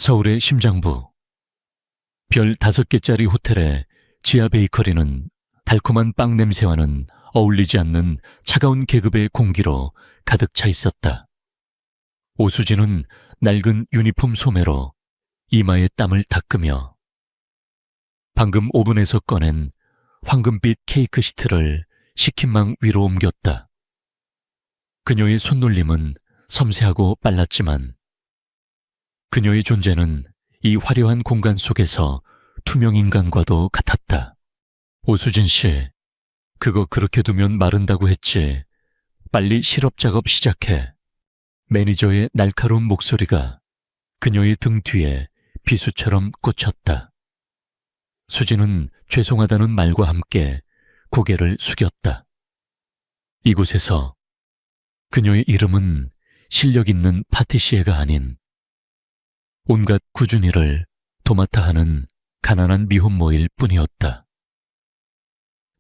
서울의 심장부. 별 5개짜리 호텔의 지하 베이커리는 달콤한 빵 냄새와는 어울리지 않는 차가운 계급의 공기로 가득 차 있었다. 오수진은 낡은 유니폼 소매로 이마에 땀을 닦으며 방금 오븐에서 꺼낸 황금빛 케이크 시트를 식힌망 위로 옮겼다. 그녀의 손놀림은 섬세하고 빨랐지만 그녀의 존재는 이 화려한 공간 속에서 투명 인간과도 같았다. 오수진 씨, 그거 그렇게 두면 마른다고 했지. 빨리 실업 작업 시작해. 매니저의 날카로운 목소리가 그녀의 등 뒤에 비수처럼 꽂혔다. 수진은 죄송하다는 말과 함께 고개를 숙였다. 이곳에서 그녀의 이름은 실력 있는 파티시에가 아닌 온갖 꾸준히를 도맡아 하는 가난한 미혼모일 뿐이었다.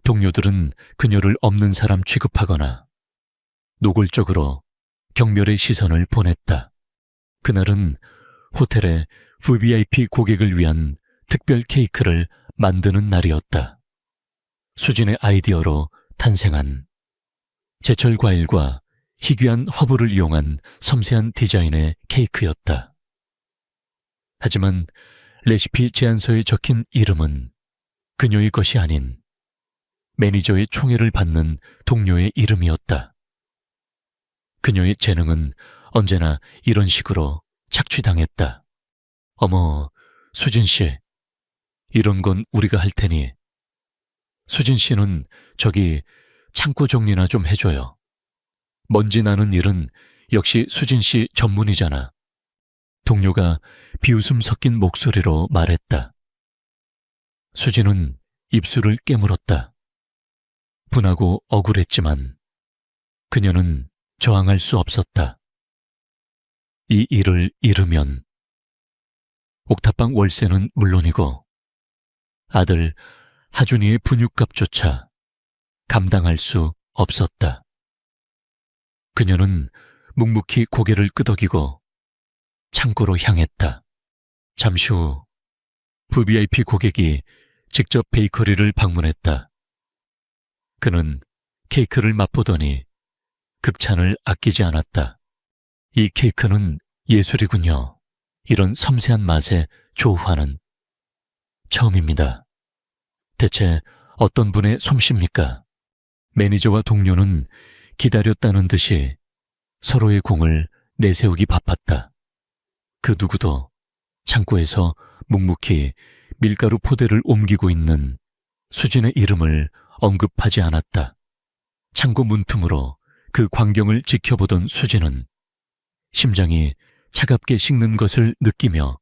동료들은 그녀를 없는 사람 취급하거나 노골적으로 경멸의 시선을 보냈다. 그날은 호텔의 VIP 고객을 위한 특별 케이크를 만드는 날이었다. 수진의 아이디어로 탄생한 제철 과일과 희귀한 허브를 이용한 섬세한 디자인의 케이크였다. 하지만 레시피 제안서에 적힌 이름은 그녀의 것이 아닌 매니저의 총애를 받는 동료의 이름이었다. 그녀의 재능은 언제나 이런 식으로 착취당했다. 어머, 수진 씨, 이런 건 우리가 할 테니 수진 씨는 저기 창고 정리나 좀 해줘요. 먼지 나는 일은 역시 수진 씨 전문이잖아. 동료가 비웃음 섞인 목소리로 말했다. 수진은 입술을 깨물었다. 분하고 억울했지만 그녀는 저항할 수 없었다. 이 일을 잃으면 옥탑방 월세는 물론이고 아들 하준이의 분유값조차 감당할 수 없었다. 그녀는 묵묵히 고개를 끄덕이고 창고로 향했다. 잠시 후 VIP 고객이 직접 베이커리를 방문했다. 그는 케이크를 맛보더니 극찬을 아끼지 않았다. 이 케이크는 예술이군요. 이런 섬세한 맛의 조화는 처음입니다. 대체 어떤 분의 솜씨입니까? 매니저와 동료는 기다렸다는 듯이 서로의 공을 내세우기 바빴다. 그 누구도 창고에서 묵묵히 밀가루 포대를 옮기고 있는 수진의 이름을 언급하지 않았다. 창고 문틈으로 그 광경을 지켜보던 수진은 심장이 차갑게 식는 것을 느끼며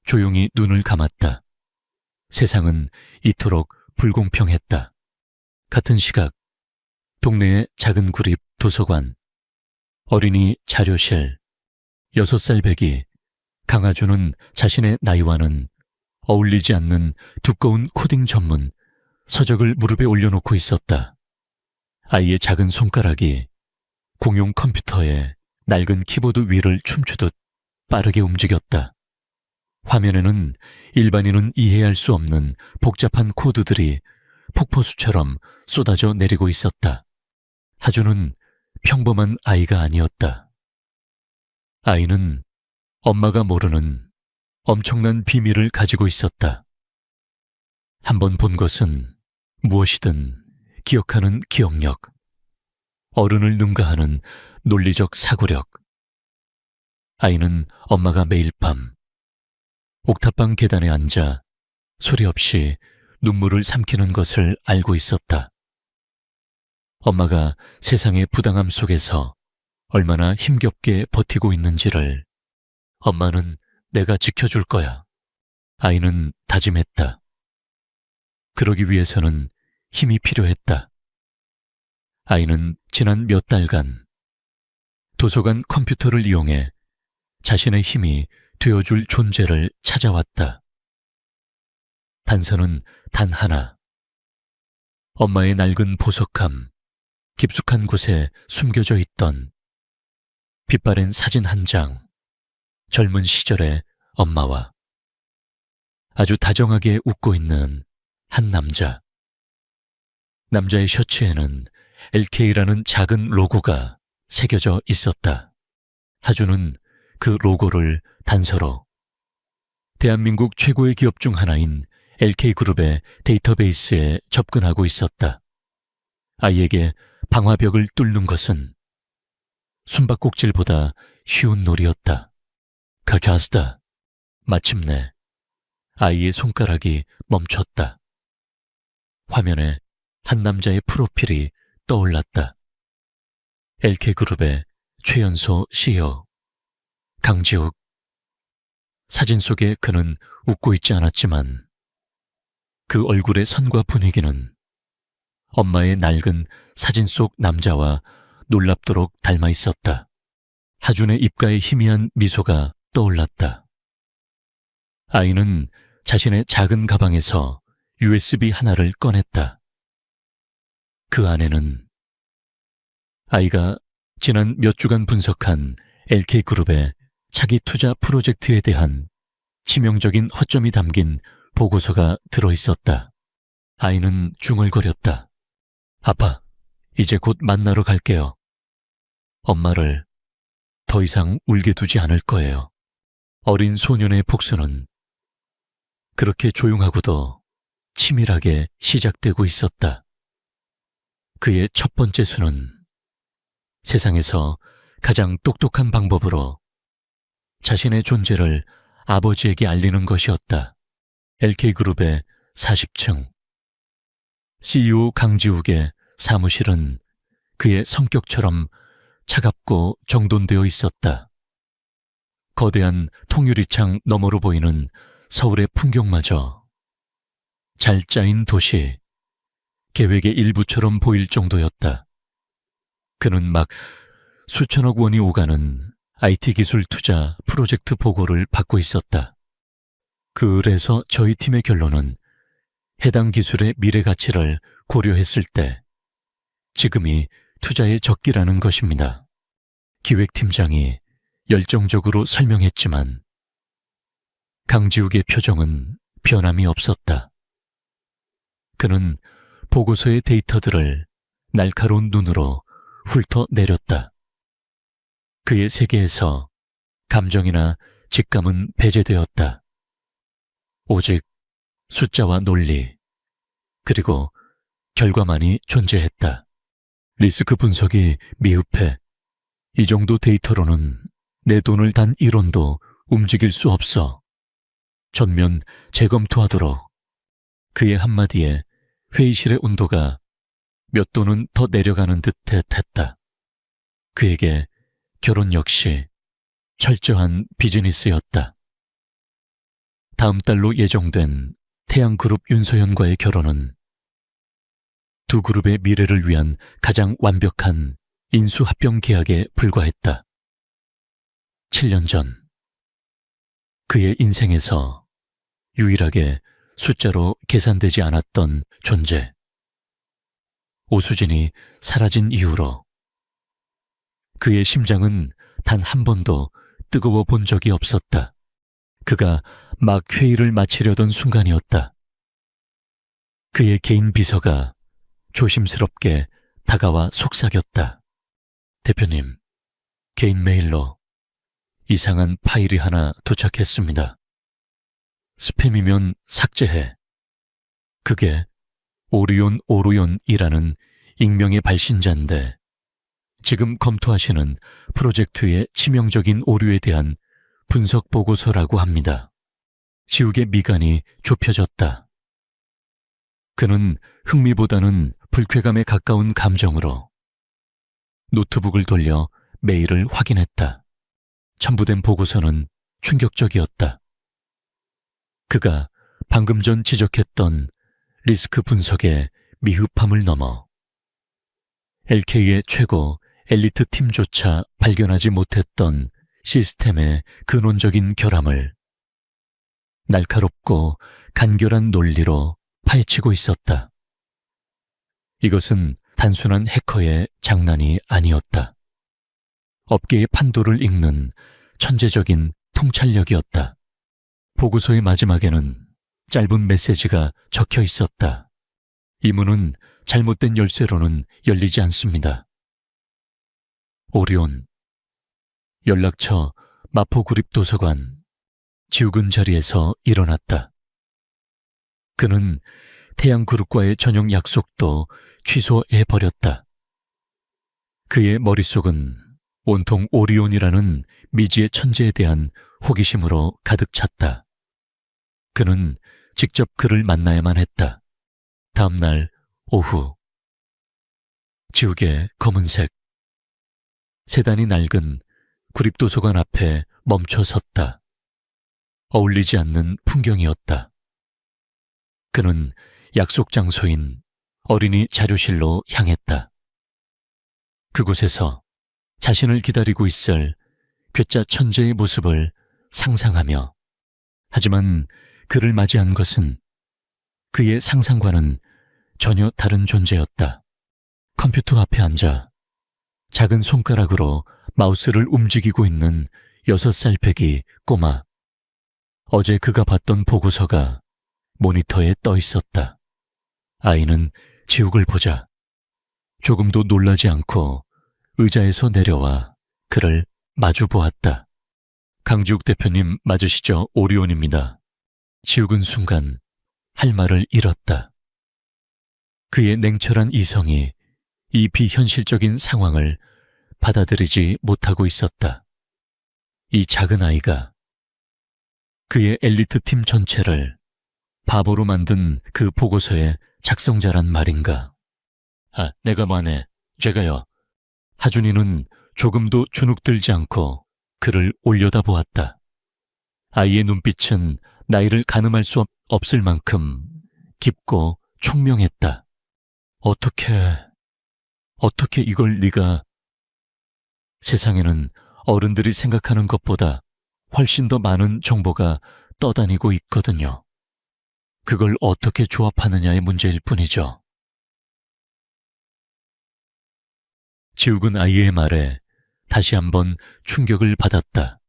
조용히 눈을 감았다. 세상은 이토록 불공평했다. 같은 시각 동네의 작은 구립 도서관, 어린이 자료실, 6살 배기 강아주는 자신의 나이와는 어울리지 않는 두꺼운 코딩 전문 서적을 무릎에 올려놓고 있었다. 아이의 작은 손가락이 공용 컴퓨터의 낡은 키보드 위를 춤추듯 빠르게 움직였다. 화면에는 일반인은 이해할 수 없는 복잡한 코드들이 폭포수처럼 쏟아져 내리고 있었다. 하준은 평범한 아이가 아니었다. 아이는 엄마가 모르는 엄청난 비밀을 가지고 있었다. 한번 본 것은 무엇이든 기억하는 기억력, 어른을 능가하는 논리적 사고력. 아이는 엄마가 매일 밤 옥탑방 계단에 앉아 소리 없이 눈물을 삼키는 것을 알고 있었다. 엄마가 세상의 부당함 속에서 얼마나 힘겹게 버티고 있는지를 엄마는 내가 지켜줄 거야. 아이는 다짐했다. 그러기 위해서는 힘이 필요했다. 아이는 지난 몇 달간 도서관 컴퓨터를 이용해 자신의 힘이 되어줄 존재를 찾아왔다. 단서는 단 하나. 엄마의 낡은 보석함, 깊숙한 곳에 숨겨져 있던 빛바랜 사진 한 장, 젊은 시절의 엄마와 아주 다정하게 웃고 있는 한 남자. 남자의 셔츠에는 LK라는 작은 로고가 새겨져 있었다. 하주는 그 로고를 단서로 대한민국 최고의 기업 중 하나인 LK그룹의 데이터베이스에 접근하고 있었다. 아이에게 방화벽을 뚫는 것은 숨바꼭질보다 쉬운 놀이였다. 가갸스다. 마침내 아이의 손가락이 멈췄다. 화면에 한 남자의 프로필이 떠올랐다. LK그룹의 최연소 CEO 강지욱. 사진 속에 그는 웃고 있지 않았지만 그 얼굴의 선과 분위기는 엄마의 낡은 사진 속 남자와 놀랍도록 닮아 있었다. 하준의 입가에 희미한 미소가 떠올랐다. 아이는 자신의 작은 가방에서 USB 하나를 꺼냈다. 그 안에는 아이가 지난 몇 주간 분석한 LK그룹의 차기 투자 프로젝트에 대한 치명적인 허점이 담긴 보고서가 들어있었다. 아이는 중얼거렸다. 아빠, 이제 곧 만나러 갈게요. 엄마를 더 이상 울게 두지 않을 거예요. 어린 소년의 복수는 그렇게 조용하고도 치밀하게 시작되고 있었다. 그의 첫 번째 수는 세상에서 가장 똑똑한 방법으로 자신의 존재를 아버지에게 알리는 것이었다. LK그룹의 40층. CEO 강지욱의 사무실은 그의 성격처럼 차갑고 정돈되어 있었다. 거대한 통유리창 너머로 보이는 서울의 풍경마저 잘 짜인 도시, 계획의 일부처럼 보일 정도였다. 그는 막 수천억 원이 오가는 IT 기술 투자 프로젝트 보고를 받고 있었다. 그래서 저희 팀의 결론은 해당 기술의 미래 가치를 고려했을 때 지금이 투자의 적기라는 것입니다. 기획팀장이 열정적으로 설명했지만 강지욱의 표정은 변함이 없었다. 그는 보고서의 데이터들을 날카로운 눈으로 훑어내렸다. 그의 세계에서 감정이나 직감은 배제되었다. 오직 숫자와 논리, 그리고 결과만이 존재했다. 리스크 분석이 미흡해. 이 정도 데이터로는 내 돈을 단 1원도 움직일 수 없어. 전면 재검토하도록. 그의 한마디에 회의실의 온도가 몇 도는 더 내려가는 듯했다. 그에게 결혼 역시 철저한 비즈니스였다. 다음 달로 예정된 태양그룹 윤서현과의 결혼은 두 그룹의 미래를 위한 가장 완벽한 인수합병 계약에 불과했다. 7년 전 그의 인생에서 유일하게 숫자로 계산되지 않았던 존재. 오수진이 사라진 이후로 그의 심장은 단 한 번도 뜨거워 본 적이 없었다. 그가 막 회의를 마치려던 순간이었다. 그의 개인 비서가 조심스럽게 다가와 속삭였다. 대표님, 개인 메일로 이상한 파일이 하나 도착했습니다. 스팸이면 삭제해. 그게 오르욘이라는 익명의 발신자인데 지금 검토하시는 프로젝트의 치명적인 오류에 대한 분석 보고서라고 합니다. 지욱의 미간이 좁혀졌다. 그는 흥미보다는 불쾌감에 가까운 감정으로 노트북을 돌려 메일을 확인했다. 첨부된 보고서는 충격적이었다. 그가 방금 전 지적했던 리스크 분석의 미흡함을 넘어 LK의 최고 엘리트 팀조차 발견하지 못했던 시스템의 근원적인 결함을 날카롭고 간결한 논리로 파헤치고 있었다. 이것은 단순한 해커의 장난이 아니었다. 업계의 판도를 읽는 천재적인 통찰력이었다. 보고서의 마지막에는 짧은 메시지가 적혀 있었다. 이 문은 잘못된 열쇠로는 열리지 않습니다. 오리온. 연락처 마포구립도서관. 지욱은 자리에서 일어났다. 그는 태양그룹과의 저녁 약속도 취소해버렸다. 그의 머릿속은 온통 오리온이라는 미지의 천재에 대한 호기심으로 가득 찼다. 그는 직접 그를 만나야만 했다. 다음 날 오후. 지욱의 검은색 세단이 낡은 구립도서관 앞에 멈춰 섰다. 어울리지 않는 풍경이었다. 그는 약속 장소인 어린이 자료실로 향했다. 그곳에서 자신을 기다리고 있을 괴짜 천재의 모습을 상상하며, 하지만 그를 맞이한 것은 그의 상상과는 전혀 다른 존재였다. 컴퓨터 앞에 앉아 작은 손가락으로 마우스를 움직이고 있는 6살 배기 꼬마. 어제 그가 봤던 보고서가 모니터에 떠 있었다. 아이는 지욱을 보자 조금도 놀라지 않고 의자에서 내려와 그를 마주 보았다. 강지욱 대표님 맞으시죠? 오리온입니다. 지욱은 순간 할 말을 잃었다. 그의 냉철한 이성이 이 비현실적인 상황을 받아들이지 못하고 있었다. 이 작은 아이가 그의 엘리트 팀 전체를 바보로 만든 그 보고서의 작성자란 말인가. 내가 뭐하네. 제가요. 하준이는 조금도 주눅들지 않고 그를 올려다보았다. 아이의 눈빛은 나이를 가늠할 수 없을 만큼 깊고 총명했다. 어떻게 이걸 네가... 세상에는 어른들이 생각하는 것보다 훨씬 더 많은 정보가 떠다니고 있거든요. 그걸 어떻게 조합하느냐의 문제일 뿐이죠. 지욱은 아이의 말에 다시 한번 충격을 받았다.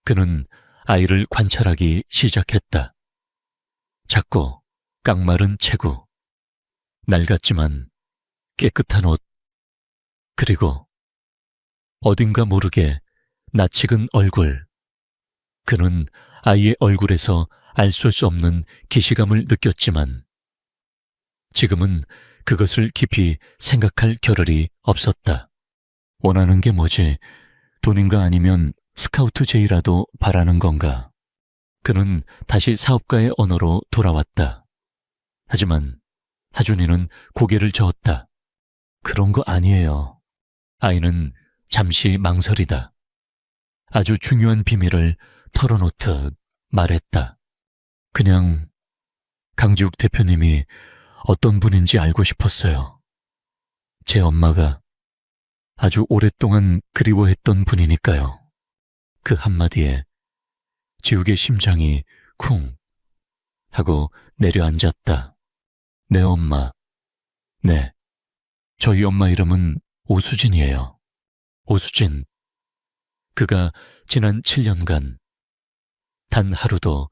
그는 아이를 관찰하기 시작했다. 작고 깡마른 체구, 낡았지만 깨끗한 옷, 그리고 어딘가 모르게 낯익은 얼굴. 그는 아이의 얼굴에서 알 수 없는 기시감을 느꼈지만 지금은 그것을 깊이 생각할 겨를이 없었다. 원하는 게 뭐지? 돈인가 아니면 스카우트 제의라도 바라는 건가? 그는 다시 사업가의 언어로 돌아왔다. 하지만 하준이는 고개를 저었다. 그런 거 아니에요. 아이는 잠시 망설이다. 아주 중요한 비밀을 털어놓듯 말했다. 그냥 강지욱 대표님이 어떤 분인지 알고 싶었어요. 제 엄마가 아주 오랫동안 그리워했던 분이니까요. 그 한마디에 지욱의 심장이 쿵 하고 내려앉았다. 내 엄마. 네, 저희 엄마 이름은 오수진이에요. 오수진. 그가 지난 7년간 단 하루도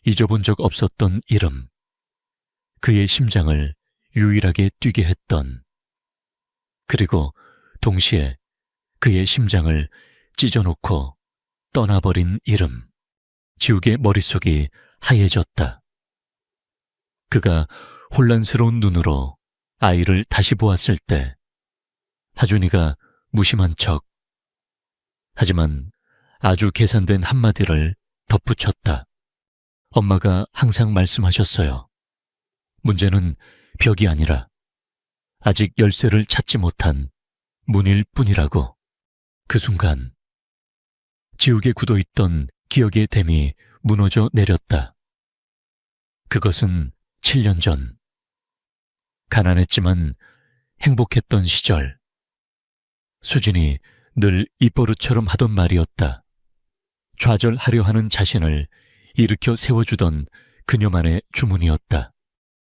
잊어본 적 없었던 이름. 그의 심장을 유일하게 뛰게 했던, 그리고 동시에 그의 심장을 찢어놓고 떠나버린 이름. 지욱의 머릿속이 하얘졌다. 그가 혼란스러운 눈으로 아이를 다시 보았을 때 하준이가 무심한 척, 하지만 아주 계산된 한마디를 덧붙였다. 엄마가 항상 말씀하셨어요. 문제는 벽이 아니라 아직 열쇠를 찾지 못한 문일 뿐이라고. 그 순간 지욱에 굳어있던 기억의 댐이 무너져 내렸다. 그것은 7년 전, 가난했지만 행복했던 시절, 수진이 늘 입버릇처럼 하던 말이었다. 좌절하려 하는 자신을 일으켜 세워주던 그녀만의 주문이었다.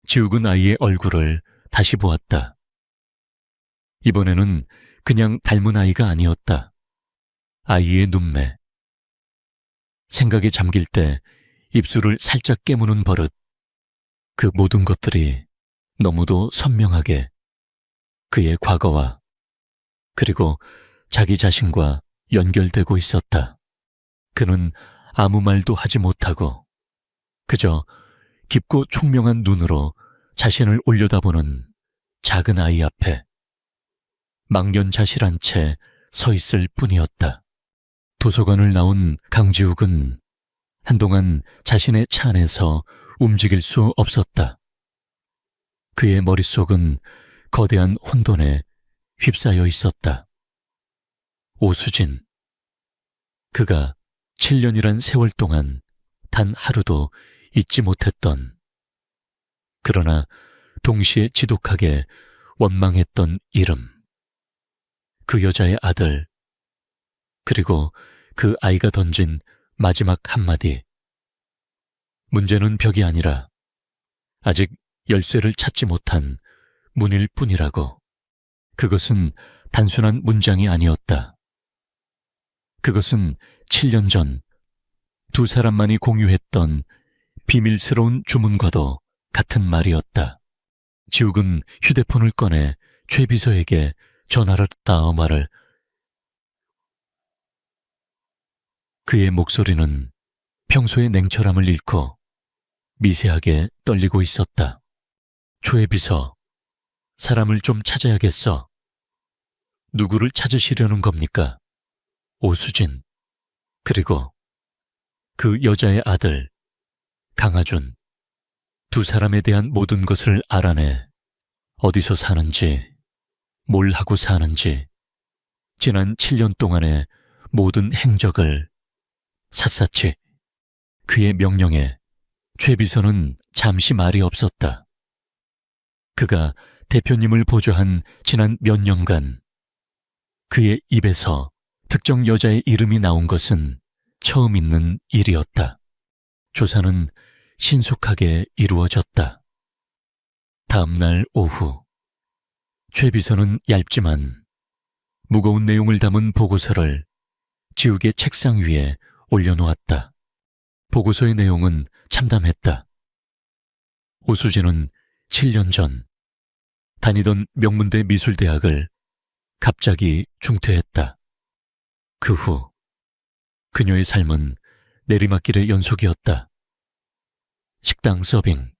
지욱은 아이의 얼굴을 다시 보았다. 이번에는 그냥 닮은 아이가 아니었다. 아이의 눈매. 생각에 잠길 때 입술을 살짝 깨무는 버릇, 그 모든 것들이 너무도 선명하게 그의 과거와 그리고 자기 자신과 연결되고 있었다. 그는 아무 말도 하지 못하고 그저 깊고 총명한 눈으로 자신을 올려다보는 작은 아이 앞에 망연자실한 채 서 있을 뿐이었다. 도서관을 나온 강지욱은 한동안 자신의 차 안에서 움직일 수 없었다. 그의 머릿속은 거대한 혼돈에 휩싸여 있었다. 오수진. 그가 7년이란 세월 동안 단 하루도 잊지 못했던, 그러나 동시에 지독하게 원망했던 이름. 그 여자의 아들, 그리고 그 아이가 던진 마지막 한마디. 문제는 벽이 아니라 아직 열쇠를 찾지 못한 문일 뿐이라고. 그것은 단순한 문장이 아니었다. 그것은 7년 전 두 사람만이 공유했던 비밀스러운 주문과도 같은 말이었다. 지욱은 휴대폰을 꺼내 최 비서에게 전화를 닿아 말을. 그의 목소리는 평소의 냉철함을 잃고 미세하게 떨리고 있었다. 최 비서, 사람을 좀 찾아야겠어. 누구를 찾으시려는 겁니까? 오수진, 그리고 그 여자의 아들, 강하준. 두 사람에 대한 모든 것을 알아내 어디서 사는지, 뭘 하고 사는지, 지난 7년 동안의 모든 행적을 샅샅이. 그의 명령에 최 비서는 잠시 말이 없었다. 그가 대표님을 보좌한 지난 몇 년간 그의 입에서 특정 여자의 이름이 나온 것은 처음 있는 일이었다. 조사는 신속하게 이루어졌다. 다음 날 오후, 최 비서는 얇지만 무거운 내용을 담은 보고서를 지욱의 책상 위에 올려놓았다. 보고서의 내용은 참담했다. 오수진은 7년 전 다니던 명문대 미술대학을 갑자기 중퇴했다. 그 후 그녀의 삶은 내리막길의 연속이었다. 식당 서빙,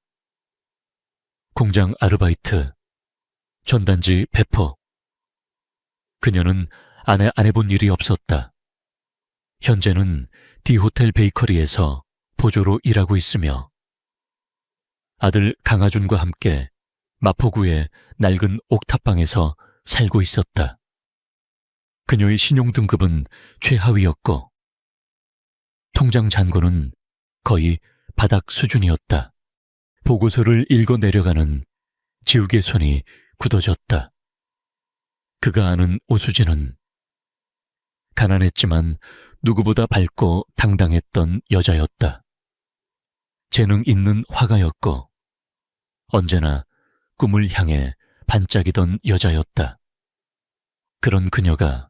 공장 아르바이트, 전단지 배포. 그녀는 안 해본 일이 없었다. 현재는 D호텔 베이커리에서 보조로 일하고 있으며 아들 강하준과 함께 마포구의 낡은 옥탑방에서 살고 있었다. 그녀의 신용등급은 최하위였고 통장 잔고는 거의 바닥 수준이었다. 보고서를 읽어 내려가는 지욱의 손이 굳어졌다. 그가 아는 오수진은 가난했지만 누구보다 밝고 당당했던 여자였다. 재능 있는 화가였고 언제나 꿈을 향해 반짝이던 여자였다. 그런 그녀가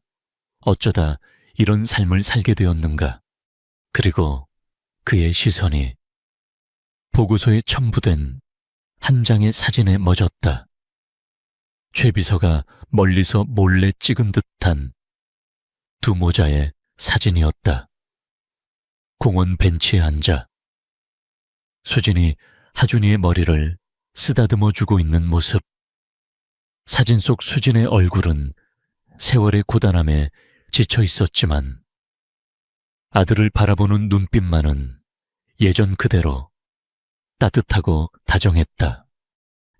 어쩌다 이런 삶을 살게 되었는가. 그리고 그의 시선이 보고서에 첨부된 한 장의 사진에 멎었다. 최 비서가 멀리서 몰래 찍은 듯한 두 모자의 사진이었다. 공원 벤치에 앉아 수진이 하준이의 머리를 쓰다듬어 주고 있는 모습. 사진 속 수진의 얼굴은 세월의 고단함에 지쳐 있었지만 아들을 바라보는 눈빛만은 예전 그대로 따뜻하고 다정했다.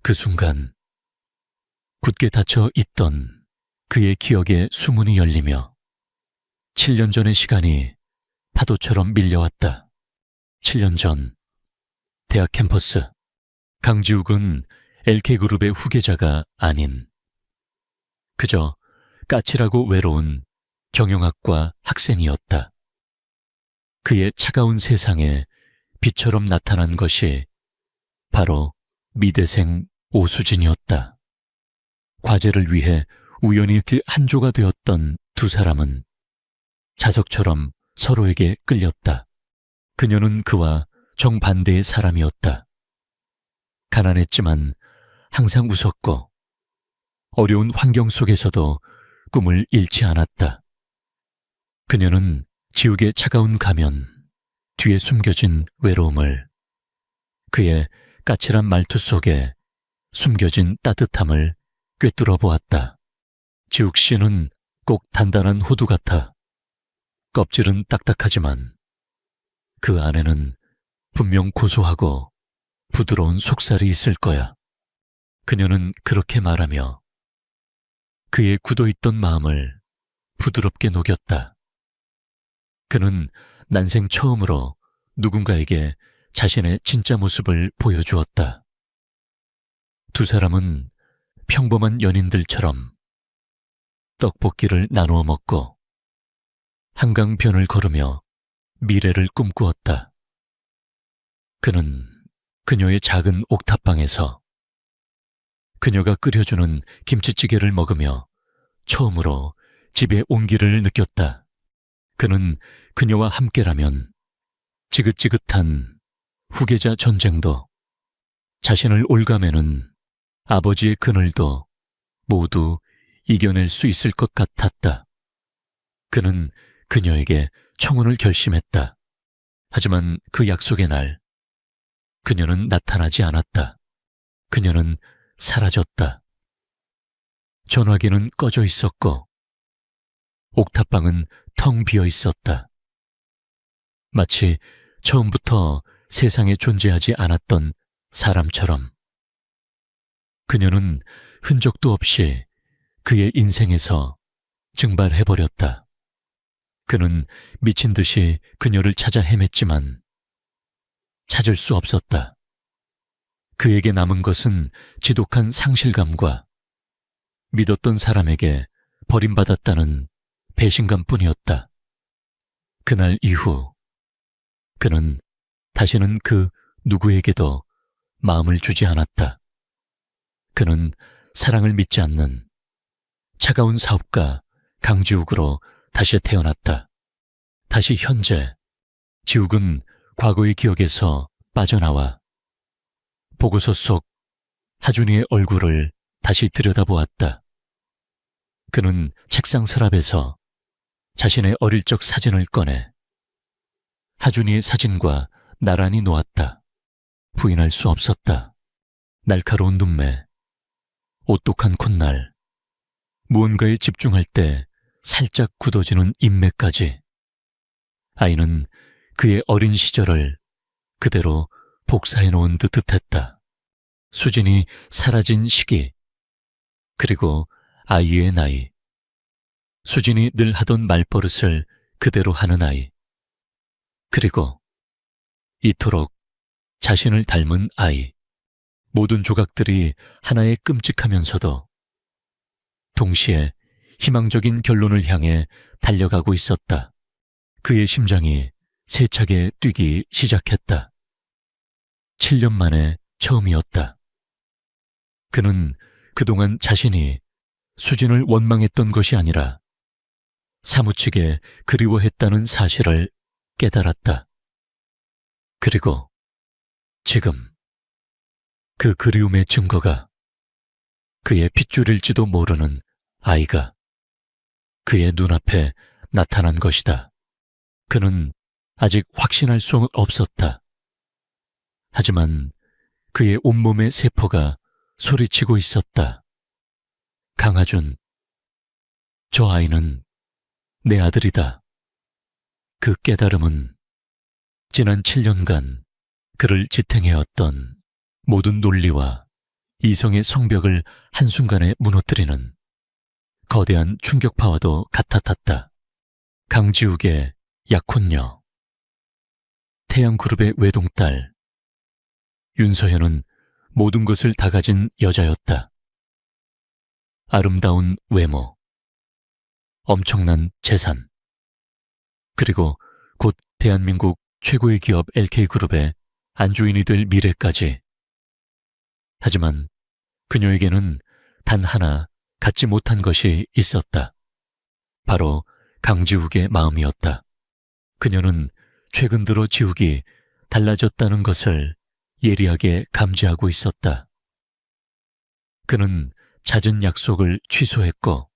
그 순간 굳게 닫혀 있던 그의 기억에 수문이 열리며 7년 전의 시간이 파도처럼 밀려왔다. 7년 전 대학 캠퍼스. 강지욱은 LK그룹의 후계자가 아닌 그저 까칠하고 외로운 경영학과 학생이었다. 그의 차가운 세상에 빛처럼 나타난 것이 바로 미대생 오수진이었다. 과제를 위해 우연히 그 한조가 되었던 두 사람은 자석처럼 서로에게 끌렸다. 그녀는 그와 정반대의 사람이었다. 가난했지만 항상 웃었고 어려운 환경 속에서도 꿈을 잃지 않았다. 그녀는 지욱의 차가운 가면, 뒤에 숨겨진 외로움을, 그의 까칠한 말투 속에 숨겨진 따뜻함을 꿰뚫어 보았다. 지욱 씨는 꼭 단단한 호두 같아. 껍질은 딱딱하지만 그 안에는 분명 고소하고 부드러운 속살이 있을 거야. 그녀는 그렇게 말하며 그의 굳어있던 마음을 부드럽게 녹였다. 그는 난생 처음으로 누군가에게 자신의 진짜 모습을 보여주었다. 두 사람은 평범한 연인들처럼 떡볶이를 나누어 먹고 한강변을 걸으며 미래를 꿈꾸었다. 그는 그녀의 작은 옥탑방에서 그녀가 끓여주는 김치찌개를 먹으며 처음으로 집의 온기를 느꼈다. 그는 그녀와 함께라면 지긋지긋한 후계자 전쟁도, 자신을 올가매는 아버지의 그늘도 모두 이겨낼 수 있을 것 같았다. 그는 그녀에게 청혼을 결심했다. 하지만 그 약속의 날, 그녀는 나타나지 않았다. 그녀는 사라졌다. 전화기는 꺼져 있었고 옥탑방은 텅 비어 있었다. 마치 처음부터 세상에 존재하지 않았던 사람처럼. 그녀는 흔적도 없이 그의 인생에서 증발해버렸다. 그는 미친 듯이 그녀를 찾아 헤맸지만 찾을 수 없었다. 그에게 남은 것은 지독한 상실감과 믿었던 사람에게 버림받았다는 배신감뿐이었다. 그날 이후 그는 다시는 그 누구에게도 마음을 주지 않았다. 그는 사랑을 믿지 않는 차가운 사업가 강지욱으로 다시 태어났다. 다시 현재 지욱은 과거의 기억에서 빠져나와 보고서 속 하준이의 얼굴을 다시 들여다보았다. 그는 책상 서랍에서 자신의 어릴 적 사진을 꺼내 하준이의 사진과 나란히 놓았다. 부인할 수 없었다. 날카로운 눈매, 오똑한 콧날, 무언가에 집중할 때 살짝 굳어지는 인매까지. 아이는 그의 어린 시절을 그대로 복사해 놓은 듯했다. 수진이 사라진 시기, 그리고 아이의 나이, 수진이 늘 하던 말버릇을 그대로 하는 아이, 그리고 이토록 자신을 닮은 아이. 모든 조각들이 하나에 끔찍하면서도 동시에 희망적인 결론을 향해 달려가고 있었다. 그의 심장이 세차게 뛰기 시작했다. 7년 만에 처음이었다. 그는 그동안 자신이 수진을 원망했던 것이 아니라 사무치게 그리워했다는 사실을 깨달았다. 그리고 지금 그 그리움의 증거가 그의 핏줄일지도 모르는 아이가 그의 눈앞에 나타난 것이다. 그는 아직 확신할 수 없었다. 하지만 그의 온몸의 세포가 소리치고 있었다. 강하준, 저 아이는 내 아들이다. 그 깨달음은 지난 7년간 그를 지탱해왔던 모든 논리와 이성의 성벽을 한순간에 무너뜨리는 거대한 충격파와도 같았다. 강지욱의 약혼녀, 태양그룹의 외동딸, 윤서현은 모든 것을 다 가진 여자였다. 아름다운 외모, 엄청난 재산, 그리고 곧 대한민국 최고의 기업 LK그룹의 안주인이 될 미래까지. 하지만 그녀에게는 단 하나 갖지 못한 것이 있었다. 바로 강지욱의 마음이었다. 그녀는 최근 들어 지욱이 달라졌다는 것을 예리하게 감지하고 있었다. 그는 잦은 약속을 취소했고,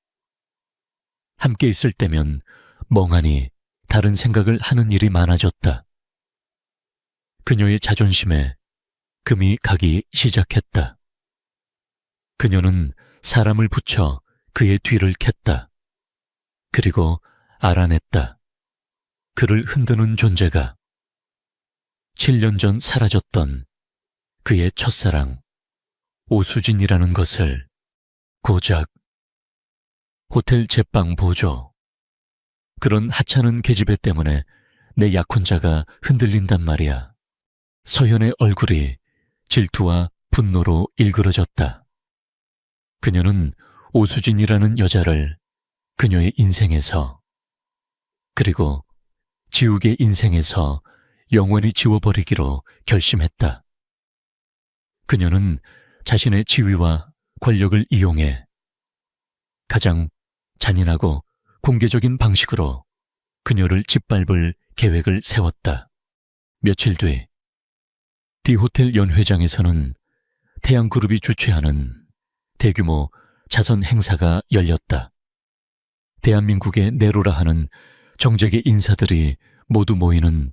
함께 있을 때면 멍하니 다른 생각을 하는 일이 많아졌다. 그녀의 자존심에 금이 가기 시작했다. 그녀는 사람을 붙여 그의 뒤를 캤다. 그리고 알아냈다. 그를 흔드는 존재가 7년 전 사라졌던 그의 첫사랑 오수진이라는 것을 고작 호텔 제빵 보조. 그런 하찮은 계집애 때문에 내 약혼자가 흔들린단 말이야. 서연의 얼굴이 질투와 분노로 일그러졌다. 그녀는 오수진이라는 여자를 그녀의 인생에서, 그리고 지욱의 인생에서 영원히 지워버리기로 결심했다. 그녀는 자신의 지위와 권력을 이용해 가장 잔인하고 공개적인 방식으로 그녀를 짓밟을 계획을 세웠다. 며칠 뒤 D호텔 연회장에서는 태양그룹이 주최하는 대규모 자선 행사가 열렸다. 대한민국의 네로라 하는 정재계 인사들이 모두 모이는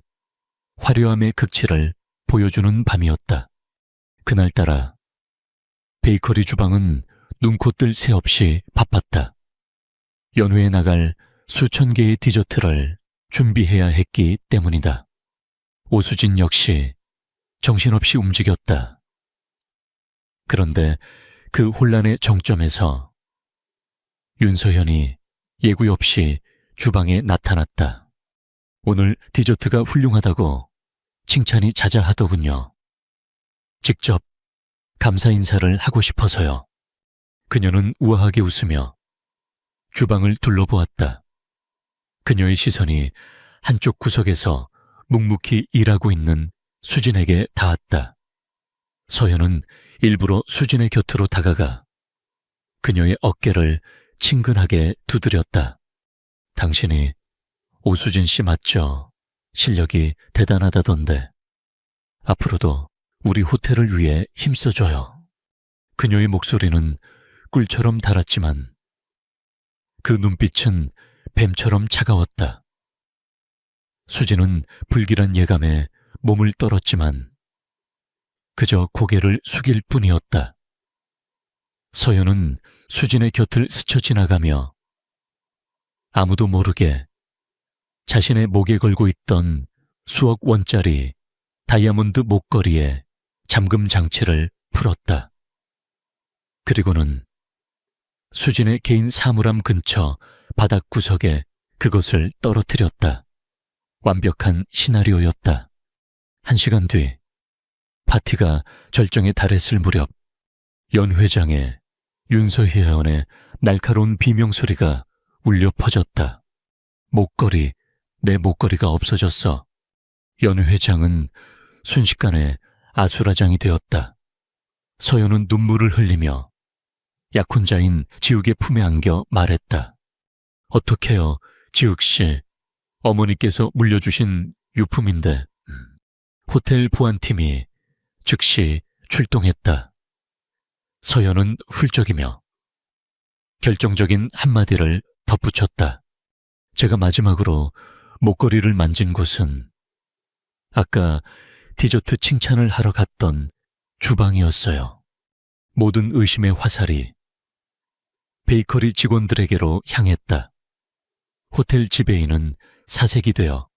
화려함의 극치를 보여주는 밤이었다. 그날따라 베이커리 주방은 눈코뜰 새 없이 바빴다. 연회에 나갈 수천 개의 디저트를 준비해야 했기 때문이다. 오수진 역시 정신없이 움직였다. 그런데 그 혼란의 정점에서 윤서현이 예고 없이 주방에 나타났다. 오늘 디저트가 훌륭하다고 칭찬이 자자하더군요. 직접 감사 인사를 하고 싶어서요. 그녀는 우아하게 웃으며 주방을 둘러보았다. 그녀의 시선이 한쪽 구석에서 묵묵히 일하고 있는 수진에게 닿았다. 서연은 일부러 수진의 곁으로 다가가 그녀의 어깨를 친근하게 두드렸다. 당신이 오수진 씨 맞죠? 실력이 대단하다던데. 앞으로도 우리 호텔을 위해 힘써줘요. 그녀의 목소리는 꿀처럼 달았지만 그 눈빛은 뱀처럼 차가웠다. 수진은 불길한 예감에 몸을 떨었지만 그저 고개를 숙일 뿐이었다. 서연은 수진의 곁을 스쳐 지나가며 아무도 모르게 자신의 목에 걸고 있던 수억 원짜리 다이아몬드 목걸이에 잠금 장치를 풀었다. 그리고는 수진의 개인 사물함 근처 바닥 구석에 그것을 떨어뜨렸다. 완벽한 시나리오였다. 1시간 뒤 파티가 절정에 달했을 무렵 연회장에 윤서희 회원의 날카로운 비명소리가 울려 퍼졌다. 목걸이, 내 목걸이가 없어졌어. 연회장은 순식간에 아수라장이 되었다. 서연은 눈물을 흘리며 약혼자인 지욱의 품에 안겨 말했다. 어떡해요, 지욱씨. 어머니께서 물려주신 유품인데. 호텔 보안팀이 즉시 출동했다. 서연은 훌쩍이며 결정적인 한마디를 덧붙였다. 제가 마지막으로 목걸이를 만진 곳은 아까 디저트 칭찬을 하러 갔던 주방이었어요. 모든 의심의 화살이 베이커리 직원들에게로 향했다. 호텔 지배인은 사색이 되어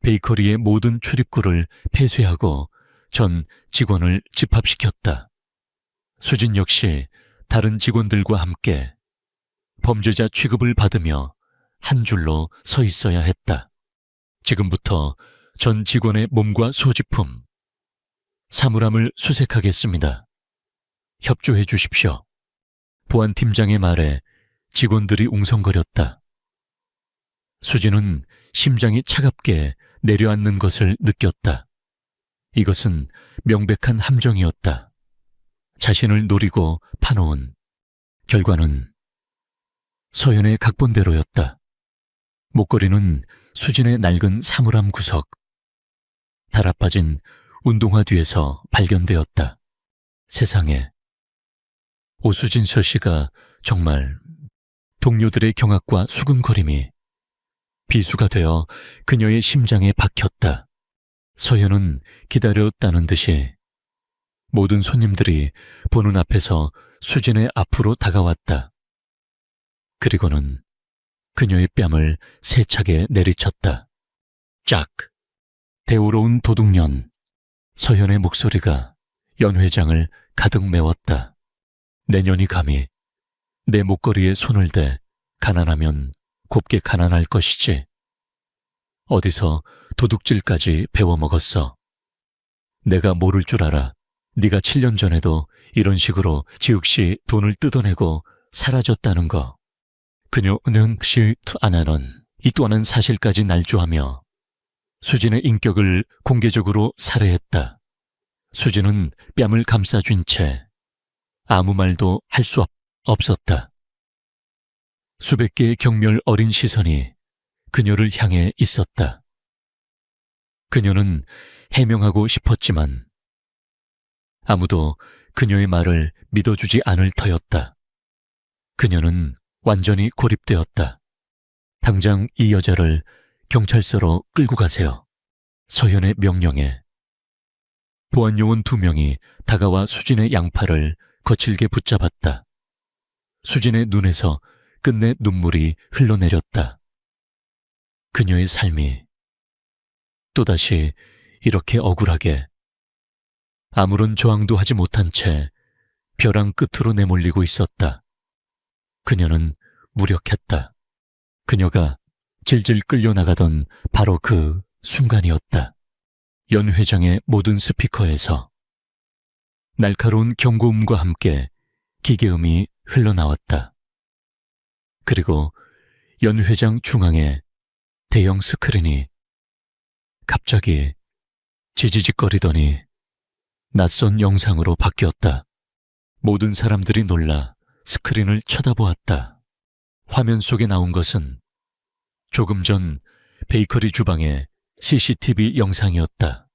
베이커리의 모든 출입구를 폐쇄하고 전 직원을 집합시켰다. 수진 역시 다른 직원들과 함께 범죄자 취급을 받으며 한 줄로 서 있어야 했다. 지금부터 전 직원의 몸과 소지품, 사물함을 수색하겠습니다. 협조해 주십시오. 보안팀장의 말에 직원들이 웅성거렸다. 수진은 심장이 차갑게 내려앉는 것을 느꼈다. 이것은 명백한 함정이었다. 자신을 노리고 파놓은 결과는 서연의 각본대로였다. 목걸이는 수진의 낡은 사물함 구석, 달아빠진 운동화 뒤에서 발견되었다. 세상에, 오수진 서씨가 정말 동료들의 경악과 수근거림이 비수가 되어 그녀의 심장에 박혔다. 서연은 기다렸다는 듯이 모든 손님들이 보는 앞에서 수진의 앞으로 다가왔다. 그리고는 그녀의 뺨을 세차게 내리쳤다. 짝! 대우로운 도둑년. 서연의 목소리가 연 회장을 가득 메웠다. 내년이 감히 내 목걸이에 손을 대 가난하면 곱게 가난할 것이지. 어디서 도둑질까지 배워먹었어. 내가 모를 줄 알아. 네가 7년 전에도 이런 식으로 지욱씨 돈을 뜯어내고 사라졌다는 거. 그녀는 실투안하는 이 또한 사실까지 날조하며 수진의 인격을 공개적으로 살해했다. 수진은 뺨을 감싸쥔 채 아무 말도 할 수 없었다. 수백 개의 경멸 어린 시선이 그녀를 향해 있었다. 그녀는 해명하고 싶었지만 아무도 그녀의 말을 믿어주지 않을 터였다. 그녀는 완전히 고립되었다. 당장 이 여자를 경찰서로 끌고 가세요. 서연의 명령에 보안요원 2명이 다가와 수진의 양팔을 거칠게 붙잡았다. 수진의 눈에서 끝내 눈물이 흘러내렸다. 그녀의 삶이 또다시 이렇게 억울하게 아무런 저항도 하지 못한 채 벼랑 끝으로 내몰리고 있었다. 그녀는 무력했다. 그녀가 질질 끌려나가던 바로 그 순간이었다. 연 회장의 모든 스피커에서 날카로운 경고음과 함께 기계음이 흘러나왔다. 그리고 연 회장 중앙에 대형 스크린이 갑자기 지지직거리더니 낯선 영상으로 바뀌었다. 모든 사람들이 놀라 스크린을 쳐다보았다. 화면 속에 나온 것은 조금 전 베이커리 주방의 CCTV 영상이었다.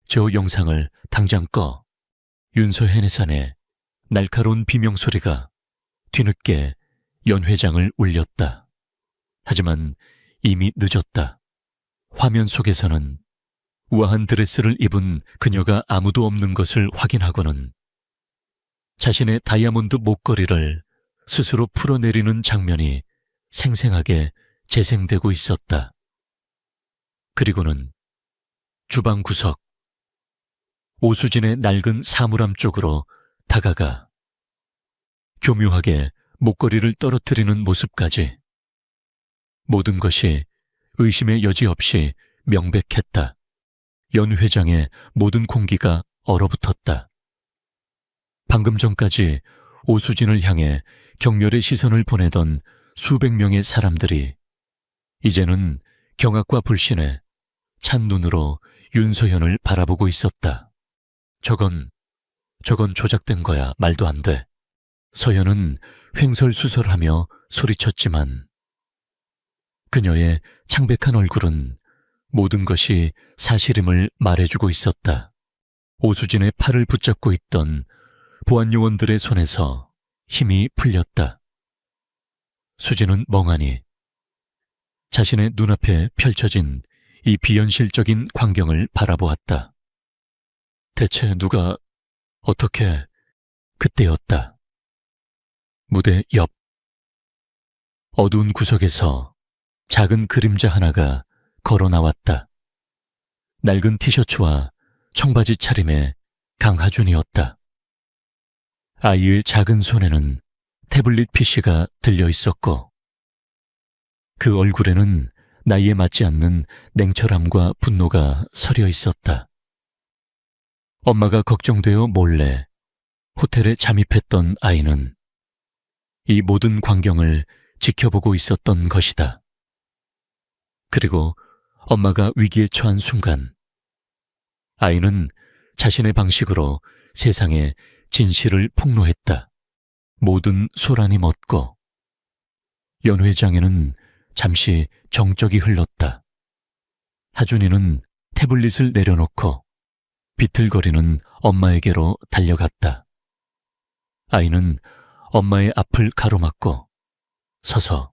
저 영상을 당장 꺼. 윤서혜 산의 날카로운 비명소리가 뒤늦게 연 회장을 울렸다. 하지만 이미 늦었다. 화면 속에서는 우아한 드레스를 입은 그녀가 아무도 없는 것을 확인하고는 자신의 다이아몬드 목걸이를 스스로 풀어내리는 장면이 생생하게 재생되고 있었다. 그리고는 주방 구석, 오수진의 낡은 사물함 쪽으로 다가가 교묘하게 목걸이를 떨어뜨리는 모습까지 모든 것이 의심의 여지 없이 명백했다. 연 회장의 모든 공기가 얼어붙었다. 방금 전까지 오수진을 향해 격렬의 시선을 보내던 수백 명의 사람들이 이제는 경악과 불신에 찬 눈으로 윤서현을 바라보고 있었다. 저건 조작된 거야. 말도 안 돼. 서현은 횡설수설하며 소리쳤지만 그녀의 창백한 얼굴은 모든 것이 사실임을 말해주고 있었다. 오수진의 팔을 붙잡고 있던 보안요원들의 손에서 힘이 풀렸다. 수진은 멍하니 자신의 눈앞에 펼쳐진 이 비현실적인 광경을 바라보았다. 대체 누가 어떻게 그때였다. 무대 옆 어두운 구석에서 작은 그림자 하나가 걸어 나왔다. 낡은 티셔츠와 청바지 차림의 강하준이었다. 아이의 작은 손에는 태블릿 PC가 들려 있었고 그 얼굴에는 나이에 맞지 않는 냉철함과 분노가 서려 있었다. 엄마가 걱정되어 몰래 호텔에 잠입했던 아이는 이 모든 광경을 지켜보고 있었던 것이다. 그리고 엄마가 위기에 처한 순간 아이는 자신의 방식으로 세상에 진실을 폭로했다. 모든 소란이 멎고 연 회장에는 잠시 정적이 흘렀다. 하준이는 태블릿을 내려놓고 비틀거리는 엄마에게로 달려갔다. 아이는 엄마의 앞을 가로막고 서서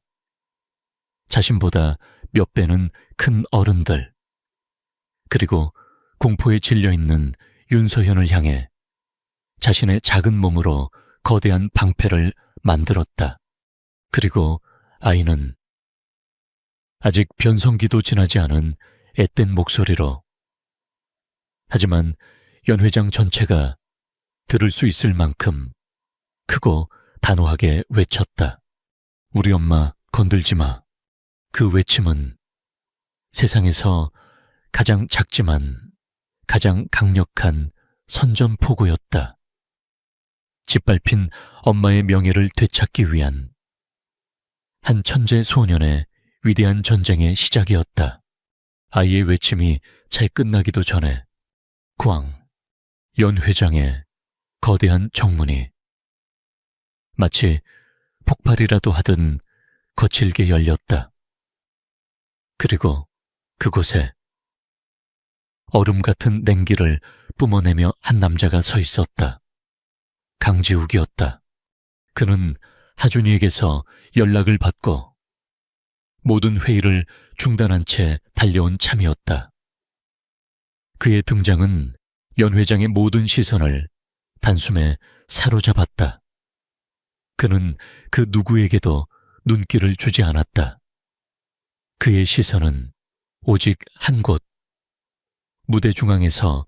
자신보다 몇 배는 큰 어른들, 그리고 공포에 질려있는 윤서현을 향해 자신의 작은 몸으로 거대한 방패를 만들었다. 그리고 아이는 아직 변성기도 지나지 않은 앳된 목소리로, 하지만 연 회장 전체가 들을 수 있을 만큼 크고 단호하게 외쳤다. 우리 엄마 건들지 마. 그 외침은 세상에서 가장 작지만 가장 강력한 선전포고였다. 짓밟힌 엄마의 명예를 되찾기 위한 한 천재 소년의 위대한 전쟁의 시작이었다. 아이의 외침이 잘 끝나기도 전에 꽝, 연 회장의 거대한 정문이 마치 폭발이라도 하든 거칠게 열렸다. 그리고 그곳에 얼음 같은 냉기를 뿜어내며 한 남자가 서 있었다. 강지욱이었다. 그는 하준이에게서 연락을 받고 모든 회의를 중단한 채 달려온 참이었다. 그의 등장은 연 회장의 모든 시선을 단숨에 사로잡았다. 그는 그 누구에게도 눈길을 주지 않았다. 그의 시선은 오직 한 곳, 무대 중앙에서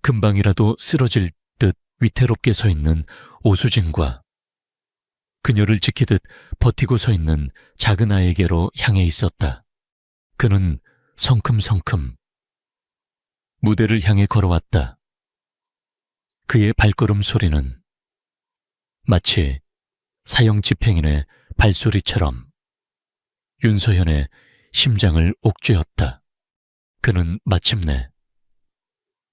금방이라도 쓰러질 듯 위태롭게 서 있는 오수진과 그녀를 지키듯 버티고 서 있는 작은 아이에게로 향해 있었다. 그는 성큼성큼 무대를 향해 걸어왔다. 그의 발걸음 소리는 마치 사형 집행인의 발소리처럼 윤서현의 심장을 옥죄었다. 그는 마침내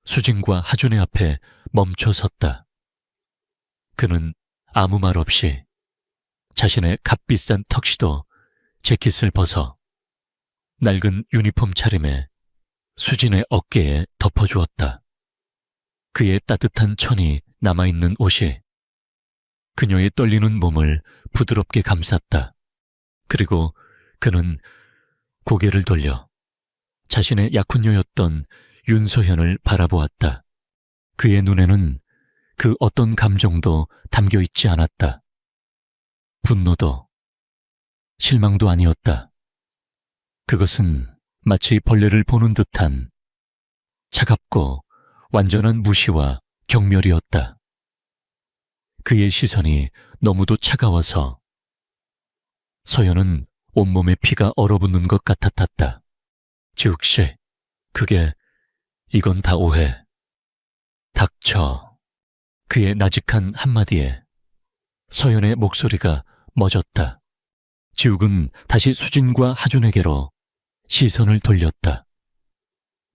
수진과 하준의 앞에 멈춰 섰다. 그는 아무 말 없이 자신의 값비싼 턱시도 재킷을 벗어 낡은 유니폼 차림에 수진의 어깨에 덮어주었다. 그의 따뜻한 천이 남아있는 옷이 그녀의 떨리는 몸을 부드럽게 감쌌다. 그리고 그는 고개를 돌려 자신의 약혼녀였던 윤서현을 바라보았다. 그의 눈에는 그 어떤 감정도 담겨있지 않았다. 분노도 실망도 아니었다. 그것은 마치 벌레를 보는 듯한 차갑고 완전한 무시와 경멸이었다. 그의 시선이 너무도 차가워서 서연은 온몸에 피가 얼어붙는 것 같았다. 지욱씨, 이건 다 오해. 닥쳐. 그의 나직한 한마디에 서연의 목소리가 멎었다. 지욱은 다시 수진과 하준에게로 시선을 돌렸다.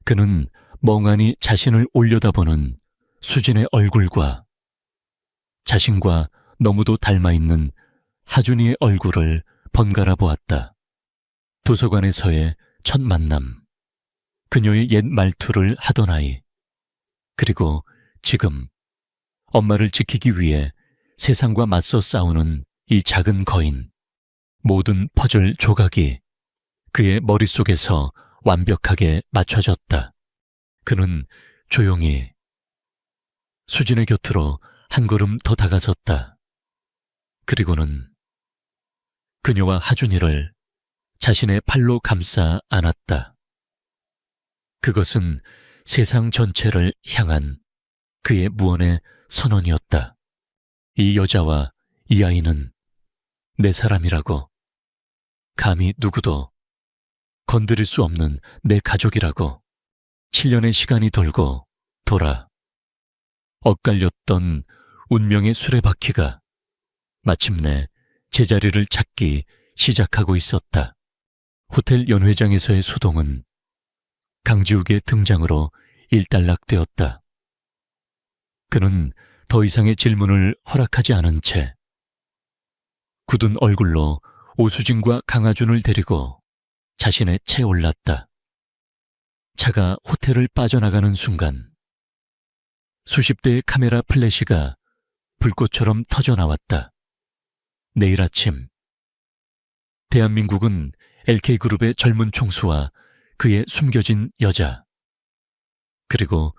그는 멍하니 자신을 올려다보는 수진의 얼굴과 자신과 너무도 닮아있는 하준이의 얼굴을 번갈아 보았다. 도서관에서의 첫 만남, 그녀의 옛 말투를 하던 아이, 그리고 지금 엄마를 지키기 위해 세상과 맞서 싸우는 이 작은 거인. 모든 퍼즐 조각이 그의 머릿속에서 완벽하게 맞춰졌다. 그는 조용히 수진의 곁으로 한 걸음 더 다가섰다. 그리고는 그녀와 하준이를 자신의 팔로 감싸 안았다. 그것은 세상 전체를 향한 그의 무언의 선언이었다. 이 여자와 이 아이는 내 사람이라고, 감히 누구도 건드릴 수 없는 내 가족이라고. 7년의 시간이 돌고 돌아 엇갈렸던 운명의 수레바퀴가 마침내 제자리를 찾기 시작하고 있었다. 호텔 연회장에서의 소동은 강지욱의 등장으로 일단락되었다. 그는 더 이상의 질문을 허락하지 않은 채 굳은 얼굴로 오수진과 강하준을 데리고 자신의 채에 올랐다. 차가 호텔을 빠져나가는 순간 수십 대의 카메라 플래시가 불꽃처럼 터져나왔다. 내일 아침 대한민국은 LK그룹의 젊은 총수와 그의 숨겨진 여자, 그리고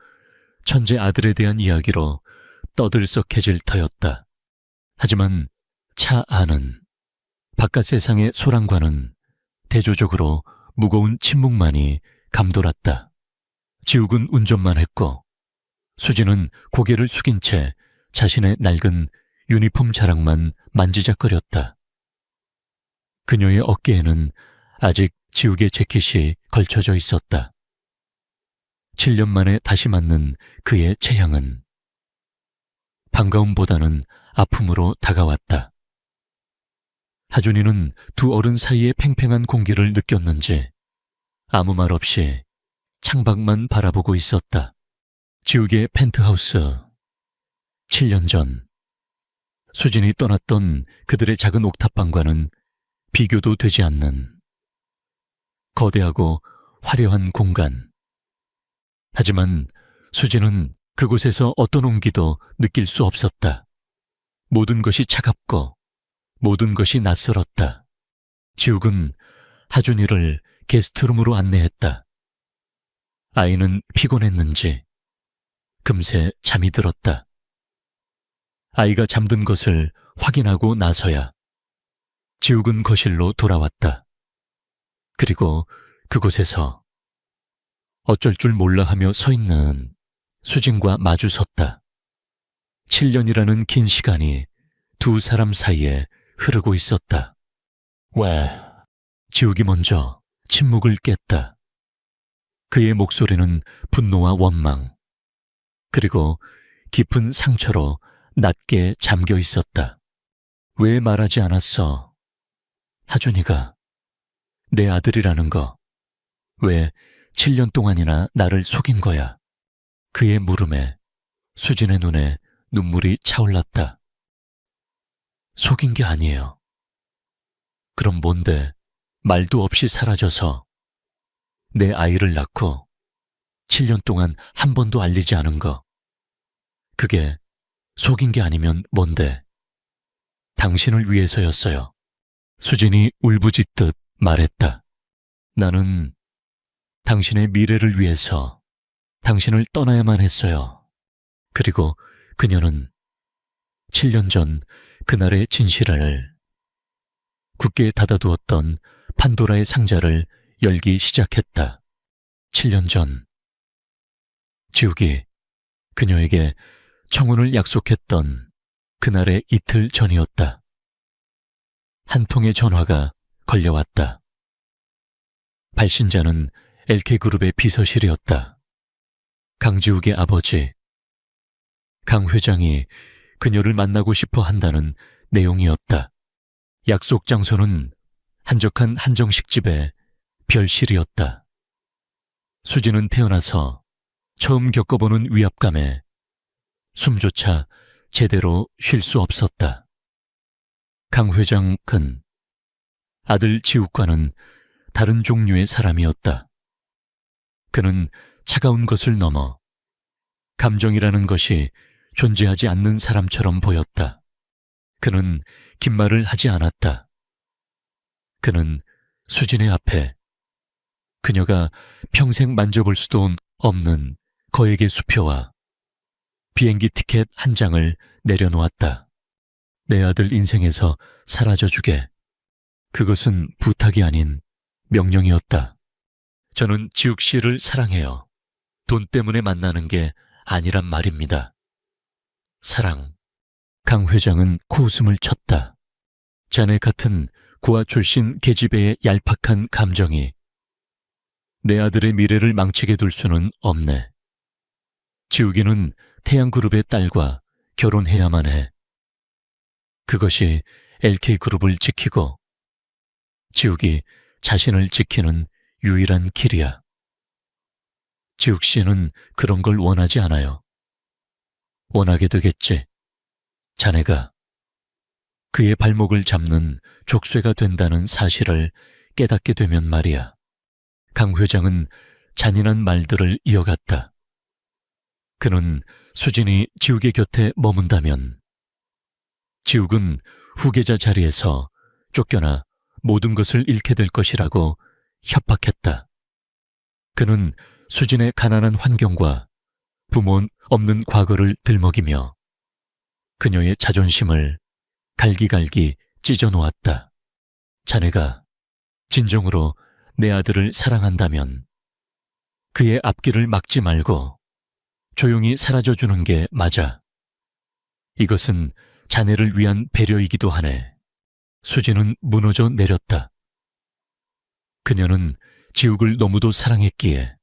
천재 아들에 대한 이야기로 떠들썩해질 터였다. 하지만 차 안은, 바깥 세상의 소란과는 대조적으로 무거운 침묵만이 감돌았다. 지욱은 운전만 했고 수진은 고개를 숙인 채 자신의 낡은 유니폼 자락만 만지작거렸다. 그녀의 어깨에는 아직 지욱의 재킷이 걸쳐져 있었다. 7년 만에 다시 맞는 그의 체향은 반가움보다는 아픔으로 다가왔다. 하준이는 두 어른 사이의 팽팽한 공기를 느꼈는지 아무 말 없이 창밖만 바라보고 있었다. 지욱의 펜트하우스. 7년 전 수진이 떠났던 그들의 작은 옥탑방과는 비교도 되지 않는 거대하고 화려한 공간. 하지만 수진은 그곳에서 어떤 온기도 느낄 수 없었다. 모든 것이 차갑고 모든 것이 낯설었다. 지욱은 하준이를 게스트룸으로 안내했다. 아이는 피곤했는지 금세 잠이 들었다. 아이가 잠든 것을 확인하고 나서야 지욱은 거실로 돌아왔다. 그리고 그곳에서 어쩔 줄 몰라 하며 서 있는 수진과 마주 섰다. 7년이라는 긴 시간이 두 사람 사이에 흐르고 있었다. 왜? 지욱이 먼저 침묵을 깼다. 그의 목소리는 분노와 원망, 그리고 깊은 상처로 낮게 잠겨 있었다. 왜 말하지 않았어? 하준이가 내 아들이라는 거, 왜 7년 동안이나 나를 속인 거야? 그의 물음에 수진의 눈에 눈물이 차올랐다. 속인 게 아니에요. 그럼 뭔데 말도 없이 사라져서 내 아이를 낳고 7년 동안 한 번도 알리지 않은 거, 그게 속인 게 아니면 뭔데? 당신을 위해서였어요. 수진이 울부짖듯 말했다. 나는 당신의 미래를 위해서 당신을 떠나야만 했어요. 그리고 그녀는 7년 전 그날의 진실을, 굳게 닫아두었던 판도라의 상자를 열기 시작했다. 7년 전 지욱이 그녀에게 청혼을 약속했던 그날의 이틀 전이었다. 한 통의 전화가 걸려왔다. 발신자는 LK그룹의 비서실이었다. 강지욱의 아버지, 강 회장이 그녀를 만나고 싶어 한다는 내용이었다. 약속 장소는 한적한 한정식집의 별실이었다. 수진은 태어나서 처음 겪어보는 위압감에 숨조차 제대로 쉴 수 없었다. 강 회장은 아들 지욱과는 다른 종류의 사람이었다. 그는 차가운 것을 넘어 감정이라는 것이 존재하지 않는 사람처럼 보였다. 그는 긴 말을 하지 않았다. 그는 수진의 앞에 그녀가 평생 만져볼 수도 없는 거액의 수표와 비행기 티켓 한 장을 내려놓았다. 내 아들 인생에서 사라져주게. 그것은 부탁이 아닌 명령이었다. 저는 지욱 씨를 사랑해요. 돈 때문에 만나는 게 아니란 말입니다. 사랑. 강 회장은 코웃음을 쳤다. 자네 같은 고아 출신 계집애의 얄팍한 감정이 내 아들의 미래를 망치게 둘 수는 없네. 지욱이는 태양그룹의 딸과 결혼해야만 해. 그것이 LK그룹을 지키고 지욱이 자신을 지키는 유일한 길이야. 지욱 씨는 그런 걸 원하지 않아요. 원하게 되겠지. 자네가 그의 발목을 잡는 족쇄가 된다는 사실을 깨닫게 되면 말이야. 강 회장은 잔인한 말들을 이어갔다. 그는 수진이 지욱의 곁에 머문다면 지욱은 후계자 자리에서 쫓겨나 모든 것을 잃게 될 것이라고 협박했다. 그는 수진의 가난한 환경과 부모 없는 과거를 들먹이며 그녀의 자존심을 갈기갈기 찢어놓았다. 자네가 진정으로 내 아들을 사랑한다면 그의 앞길을 막지 말고 조용히 사라져주는 게 맞아. 이것은 자네를 위한 배려이기도 하네. 수진은 무너져 내렸다. 그녀는 지욱을 너무도 사랑했기에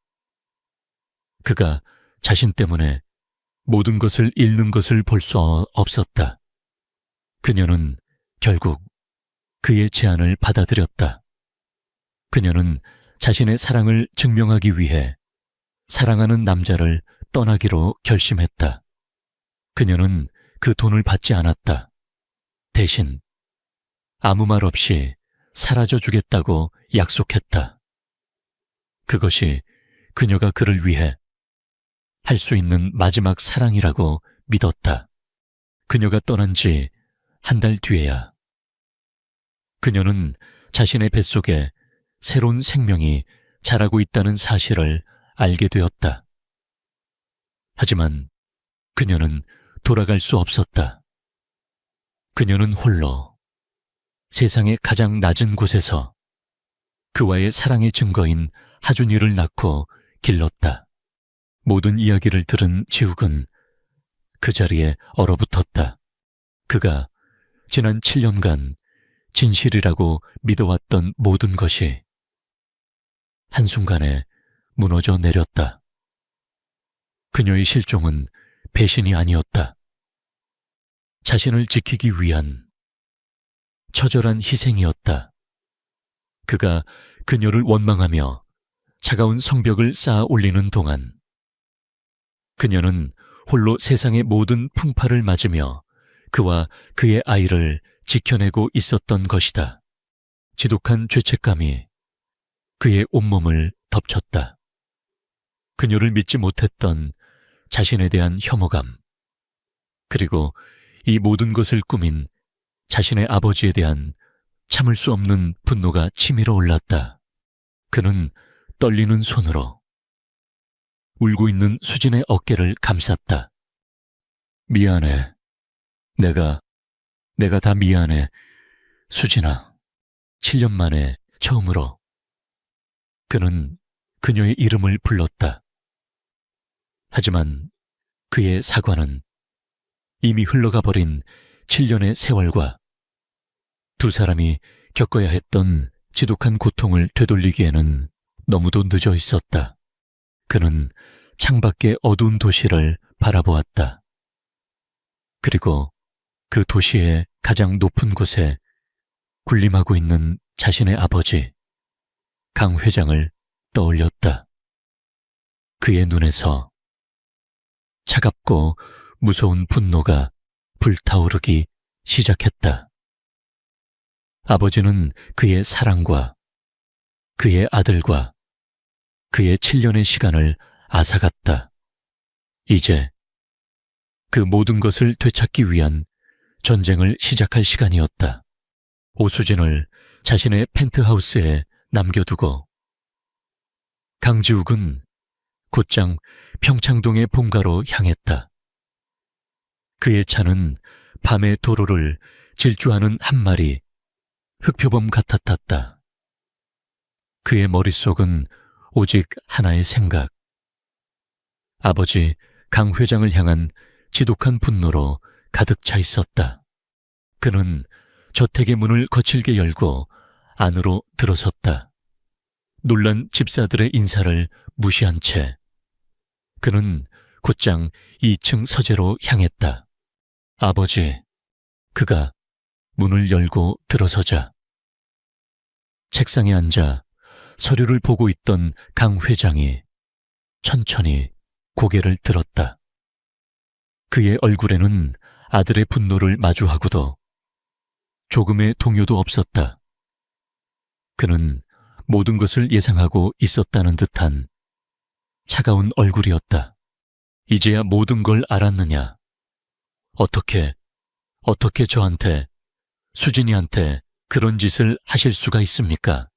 그가 자신 때문에 모든 것을 잃는 것을 볼 수 없었다. 그녀는 결국 그의 제안을 받아들였다. 그녀는 자신의 사랑을 증명하기 위해 사랑하는 남자를 떠나기로 결심했다. 그녀는 그 돈을 받지 않았다. 대신 아무 말 없이 사라져 주겠다고 약속했다. 그것이 그녀가 그를 위해 할 수 있는 마지막 사랑이라고 믿었다. 그녀가 떠난 지 한 달 뒤에야 그녀는 자신의 뱃속에 새로운 생명이 자라고 있다는 사실을 알게 되었다. 하지만 그녀는 돌아갈 수 없었다. 그녀는 홀로 세상의 가장 낮은 곳에서 그와의 사랑의 증거인 하준이를 낳고 길렀다. 모든 이야기를 들은 지욱은 그 자리에 얼어붙었다. 그가 지난 7년간 진실이라고 믿어왔던 모든 것이 한순간에 무너져 내렸다. 그녀의 실종은 배신이 아니었다. 자신을 지키기 위한 처절한 희생이었다. 그가 그녀를 원망하며 차가운 성벽을 쌓아 올리는 동안 그녀는 홀로 세상의 모든 풍파를 맞으며 그와 그의 아이를 지켜내고 있었던 것이다. 지독한 죄책감이 그의 온몸을 덮쳤다. 그녀를 믿지 못했던 자신에 대한 혐오감, 그리고 이 모든 것을 꾸민 자신의 아버지에 대한 참을 수 없는 분노가 치밀어 올랐다. 그는 떨리는 손으로 울고 있는 수진의 어깨를 감쌌다. 미안해. 내가 다 미안해. 수진아, 7년 만에 처음으로 그는 그녀의 이름을 불렀다. 하지만 그의 사과는 이미 흘러가 버린 7년의 세월과 두 사람이 겪어야 했던 지독한 고통을 되돌리기에는 너무도 늦어 있었다. 그는 창밖의 어두운 도시를 바라보았다. 그리고 그 도시의 가장 높은 곳에 군림하고 있는 자신의 아버지, 강 회장을 떠올렸다. 그의 눈에서 차갑고 무서운 분노가 불타오르기 시작했다. 아버지는 그의 사랑과 그의 아들과 그의 7년의 시간을 앗아갔다. 이제 그 모든 것을 되찾기 위한 전쟁을 시작할 시간이었다. 오수진을 자신의 펜트하우스에 남겨두고 강지욱은 곧장 평창동의 본가로 향했다. 그의 차는 밤의 도로를 질주하는 한 마리 흑표범 같았다. 그의 머릿속은 오직 하나의 생각. 아버지 강 회장을 향한 지독한 분노로 가득 차 있었다. 그는 저택의 문을 거칠게 열고 안으로 들어섰다. 놀란 집사들의 인사를 무시한 채 그는 곧장 2층 서재로 향했다. 아버지, 그가 문을 열고 들어서자 책상에 앉아 서류를 보고 있던 강 회장이 천천히 고개를 들었다. 그의 얼굴에는 아들의 분노를 마주하고도 조금의 동요도 없었다. 그는 모든 것을 예상하고 있었다는 듯한 차가운 얼굴이었다. 이제야 모든 걸 알았느냐? 어떻게 저한테, 수진이한테 그런 짓을 하실 수가 있습니까?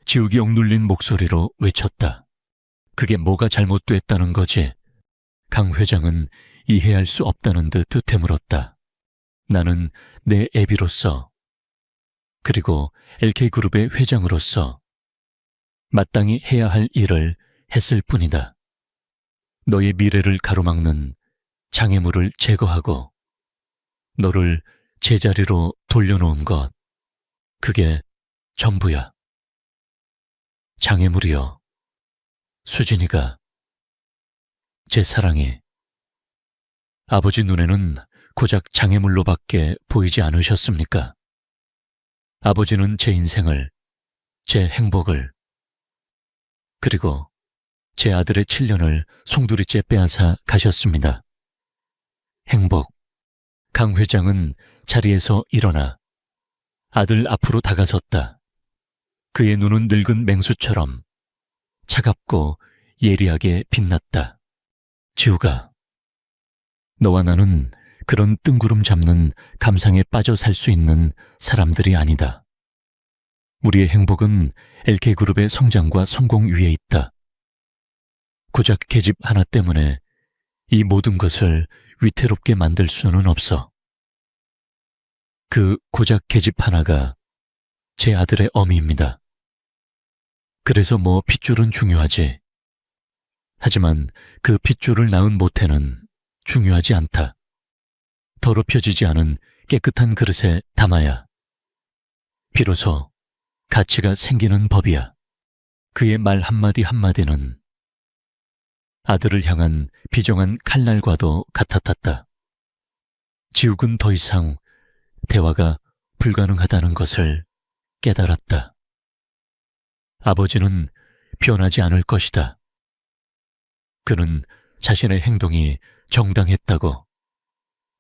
지욱이 억눌린 목소리로 외쳤다. 그게 뭐가 잘못됐다는 거지? 강 회장은 이해할 수 없다는 듯 되물었다. 나는 내 애비로서, 그리고 LK그룹의 회장으로서 마땅히 해야 할 일을 했을 뿐이다. 너의 미래를 가로막는 장애물을 제거하고 너를 제자리로 돌려놓은 것, 그게 전부야. 장애물이여, 수진이가, 제 사랑이. 아버지 눈에는 고작 장애물로밖에 보이지 않으셨습니까? 아버지는 제 인생을, 제 행복을, 그리고 제 아들의 7년을 송두리째 빼앗아 가셨습니다. 행복. 강 회장은 자리에서 일어나 아들 앞으로 다가섰다. 그의 눈은 늙은 맹수처럼 차갑고 예리하게 빛났다. 지우가, 너와 나는 그런 뜬구름 잡는 감상에 빠져 살 수 있는 사람들이 아니다. 우리의 행복은 LK그룹의 성장과 성공 위에 있다. 고작 계집 하나 때문에 이 모든 것을 위태롭게 만들 수는 없어. 그 고작 계집 하나가 제 아들의 어미입니다. 그래서 뭐 핏줄은 중요하지. 하지만 그 핏줄을 낳은 모태는 중요하지 않다. 더럽혀지지 않은 깨끗한 그릇에 담아야 비로소 가치가 생기는 법이야. 그의 말 한마디 한마디는 아들을 향한 비정한 칼날과도 같았다. 지욱은 더 이상 대화가 불가능하다는 것을 깨달았다. 아버지는 변하지 않을 것이다. 그는 자신의 행동이 정당했다고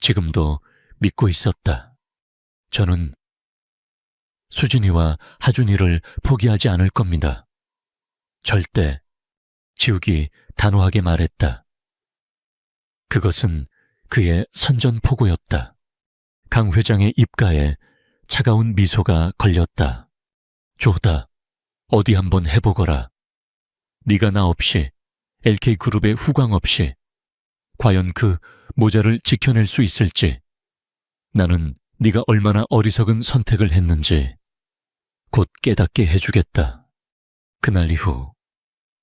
지금도 믿고 있었다. 저는 수진이와 하준이를 포기하지 않을 겁니다. 절대. 지욱이 단호하게 말했다. 그것은 그의 선전포고였다. 강 회장의 입가에 차가운 미소가 걸렸다. 조다, 어디 한번 해보거라. 네가 나 없이, LK그룹의 후광 없이 과연 그 모자를 지켜낼 수 있을지. 나는 네가 얼마나 어리석은 선택을 했는지 곧 깨닫게 해주겠다. 그날 이후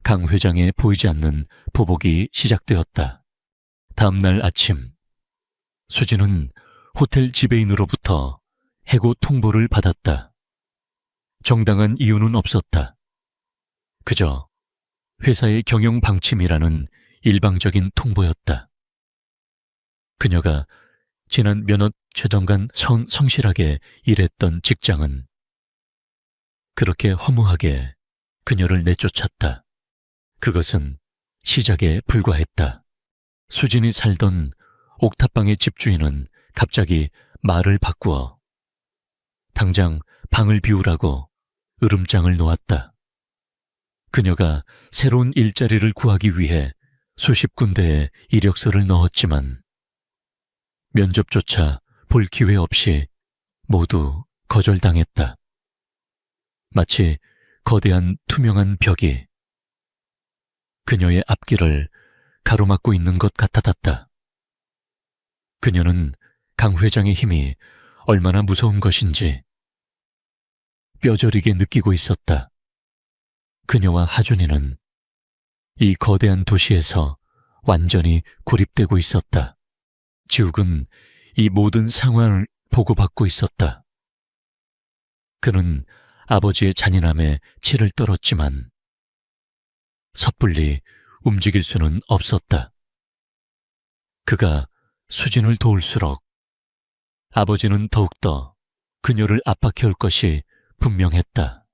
강 회장의 보이지 않는 보복이 시작되었다. 다음 날 아침, 수진은 호텔 지배인으로부터 해고 통보를 받았다. 정당한 이유는 없었다. 그저 회사의 경영 방침이라는 일방적인 통보였다. 그녀가 지난 몇 년간 성실하게 일했던 직장은 그렇게 허무하게 그녀를 내쫓았다. 그것은 시작에 불과했다. 수진이 살던 옥탑방의 집주인은 갑자기 말을 바꾸어 당장 방을 비우라고 으름장을 놓았다. 그녀가 새로운 일자리를 구하기 위해 수십 군데에 이력서를 넣었지만 면접조차 볼 기회 없이 모두 거절당했다. 마치 거대한 투명한 벽이 그녀의 앞길을 가로막고 있는 것 같았다. 그녀는 강 회장의 힘이 얼마나 무서운 것인지 뼈저리게 느끼고 있었다. 그녀와 하준이는 이 거대한 도시에서 완전히 고립되고 있었다. 지욱은 이 모든 상황을 보고받고 있었다. 그는 아버지의 잔인함에 치를 떨었지만 섣불리 움직일 수는 없었다. 그가 수진을 도울수록 아버지는 더욱더 그녀를 압박해올 것이 분명했다.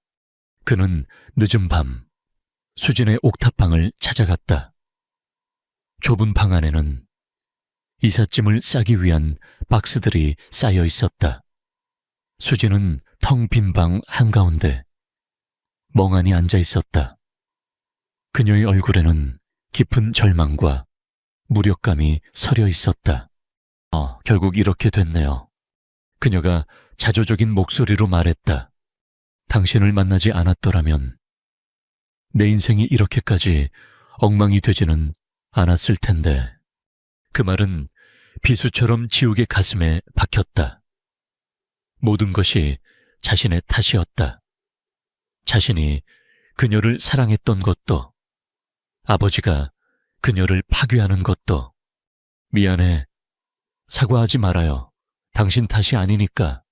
그는 늦은 밤 수진의 옥탑방을 찾아갔다. 좁은 방 안에는 이삿짐을 싸기 위한 박스들이 쌓여 있었다. 수진은 텅 빈 방 한가운데 멍하니 앉아 있었다. 그녀의 얼굴에는 깊은 절망과 무력감이 서려 있었다. 결국 이렇게 됐네요. 그녀가 자조적인 목소리로 말했다. 당신을 만나지 않았더라면 내 인생이 이렇게까지 엉망이 되지는 않았을 텐데. 그 말은 비수처럼 지욱의 가슴에 박혔다. 모든 것이 자신의 탓이었다. 자신이 그녀를 사랑했던 것도, 아버지가 그녀를 파괴하는 것도. 미안해. 사과하지 말아요. 당신 탓이 아니니까.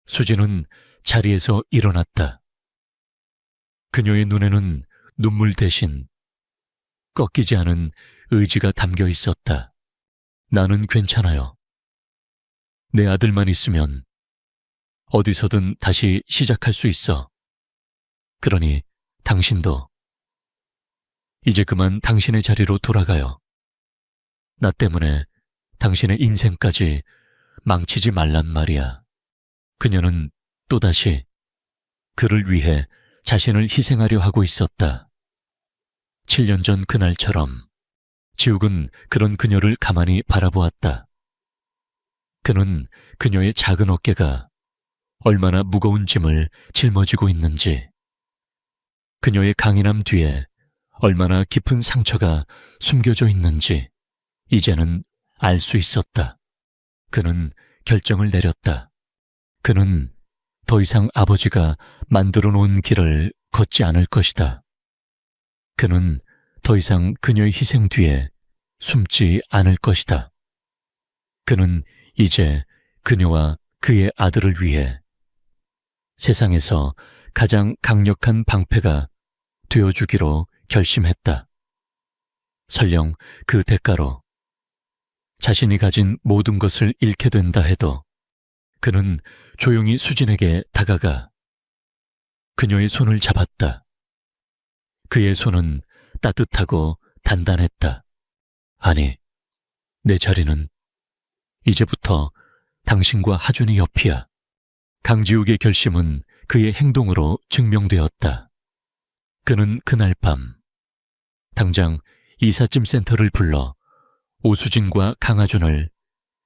수지는 자리에서 일어났다. 그녀의 눈에는 눈물 대신 꺾이지 않은 의지가 담겨 있었다. 나는 괜찮아요. 내 아들만 있으면 어디서든 다시 시작할 수 있어. 그러니 당신도 이제 그만 당신의 자리로 돌아가요. 나 때문에 당신의 인생까지 망치지 말란 말이야. 그녀는 또다시 그를 위해 자신을 희생하려 하고 있었다. 7년 전 그날처럼 지욱은 그런 그녀를 가만히 바라보았다. 그는 그녀의 작은 어깨가 얼마나 무거운 짐을 짊어지고 있는지, 그녀의 강인함 뒤에 얼마나 깊은 상처가 숨겨져 있는지 이제는 알 수 있었다. 그는 결정을 내렸다. 그는 더 이상 아버지가 만들어 놓은 길을 걷지 않을 것이다. 그는 더 이상 그녀의 희생 뒤에 숨지 않을 것이다. 그는 이제 그녀와 그의 아들을 위해 세상에서 가장 강력한 방패가 되어주기로 결심했다. 설령 그 대가로 자신이 가진 모든 것을 잃게 된다 해도 그는 조용히 수진에게 다가가 그녀의 손을 잡았다. 그의 손은 따뜻하고 단단했다. 아니, 내 자리는 이제부터 당신과 하준이 옆이야. 강지욱의 결심은 그의 행동으로 증명되었다. 그는 그날 밤 당장 이삿짐 센터를 불러 오수진과 강하준을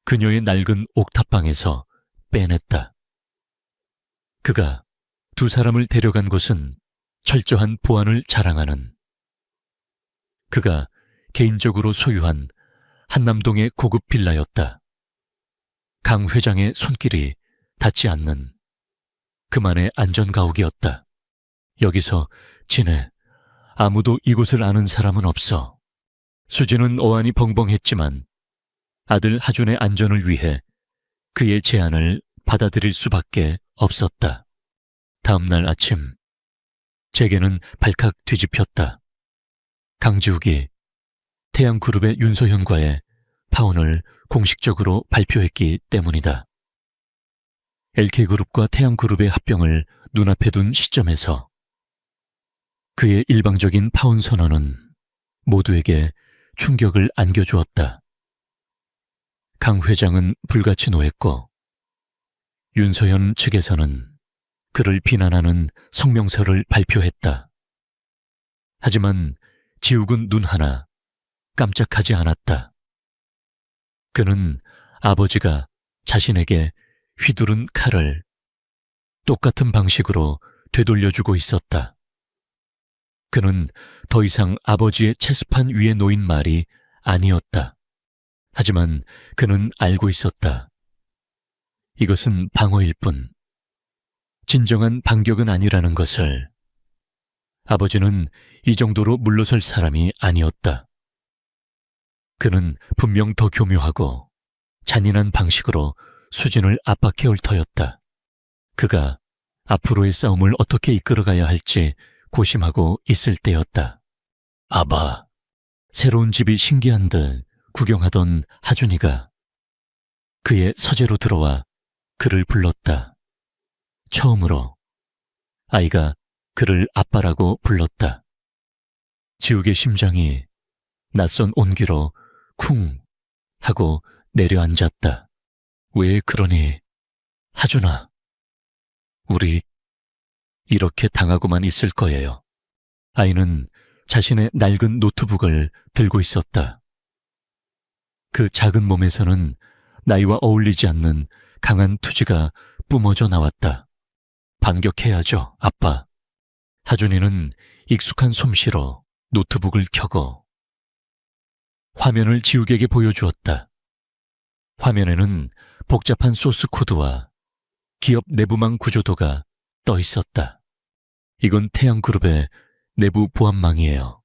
그녀의 낡은 옥탑방에서 빼냈다. 그가 두 사람을 데려간 곳은 철저한 보안을 자랑하는, 그가 개인적으로 소유한 한남동의 고급 빌라였다. 강 회장의 손길이 닿지 않는 그만의 안전가옥이었다. 여기서 지내. 아무도 이곳을 아는 사람은 없어. 수지는 어안이 벙벙했지만 아들 하준의 안전을 위해 그의 제안을 받아들일 수밖에 없었다. 다음 날 아침, 재계는 발칵 뒤집혔다. 강지욱이 태양그룹의 윤서현과의 파혼을 공식적으로 발표했기 때문이다. LK그룹과 태양그룹의 합병을 눈앞에 둔 시점에서 그의 일방적인 파혼 선언은 모두에게 충격을 안겨주었다. 강 회장은 불같이 노했고 윤서현 측에서는 그를 비난하는 성명서를 발표했다. 하지만 지욱은 눈 하나 깜짝하지 않았다. 그는 아버지가 자신에게 휘두른 칼을 똑같은 방식으로 되돌려주고 있었다. 그는 더 이상 아버지의 체스판 위에 놓인 말이 아니었다. 하지만 그는 알고 있었다. 이것은 방어일 뿐, 진정한 반격은 아니라는 것을. 아버지는 이 정도로 물러설 사람이 아니었다. 그는 분명 더 교묘하고 잔인한 방식으로 수진을 압박해올 터였다. 그가 앞으로의 싸움을 어떻게 이끌어가야 할지 고심하고 있을 때였다. 아바, 새로운 집이 신기한 듯 구경하던 하준이가 그의 서재로 들어와 그를 불렀다. 처음으로 아이가 그를 아빠라고 불렀다. 지욱의 심장이 낯선 온기로 쿵 하고 내려앉았다. 왜 그러니, 하준아. 우리 이렇게 당하고만 있을 거예요. 아이는 자신의 낡은 노트북을 들고 있었다. 그 작은 몸에서는 나이와 어울리지 않는 강한 투지가 뿜어져 나왔다. 반격해야죠, 아빠. 하준이는 익숙한 솜씨로 노트북을 켜고 화면을 지욱에게 보여주었다. 화면에는 복잡한 소스 코드와 기업 내부망 구조도가 떠 있었다. 이건 태양그룹의 내부 보안망이에요.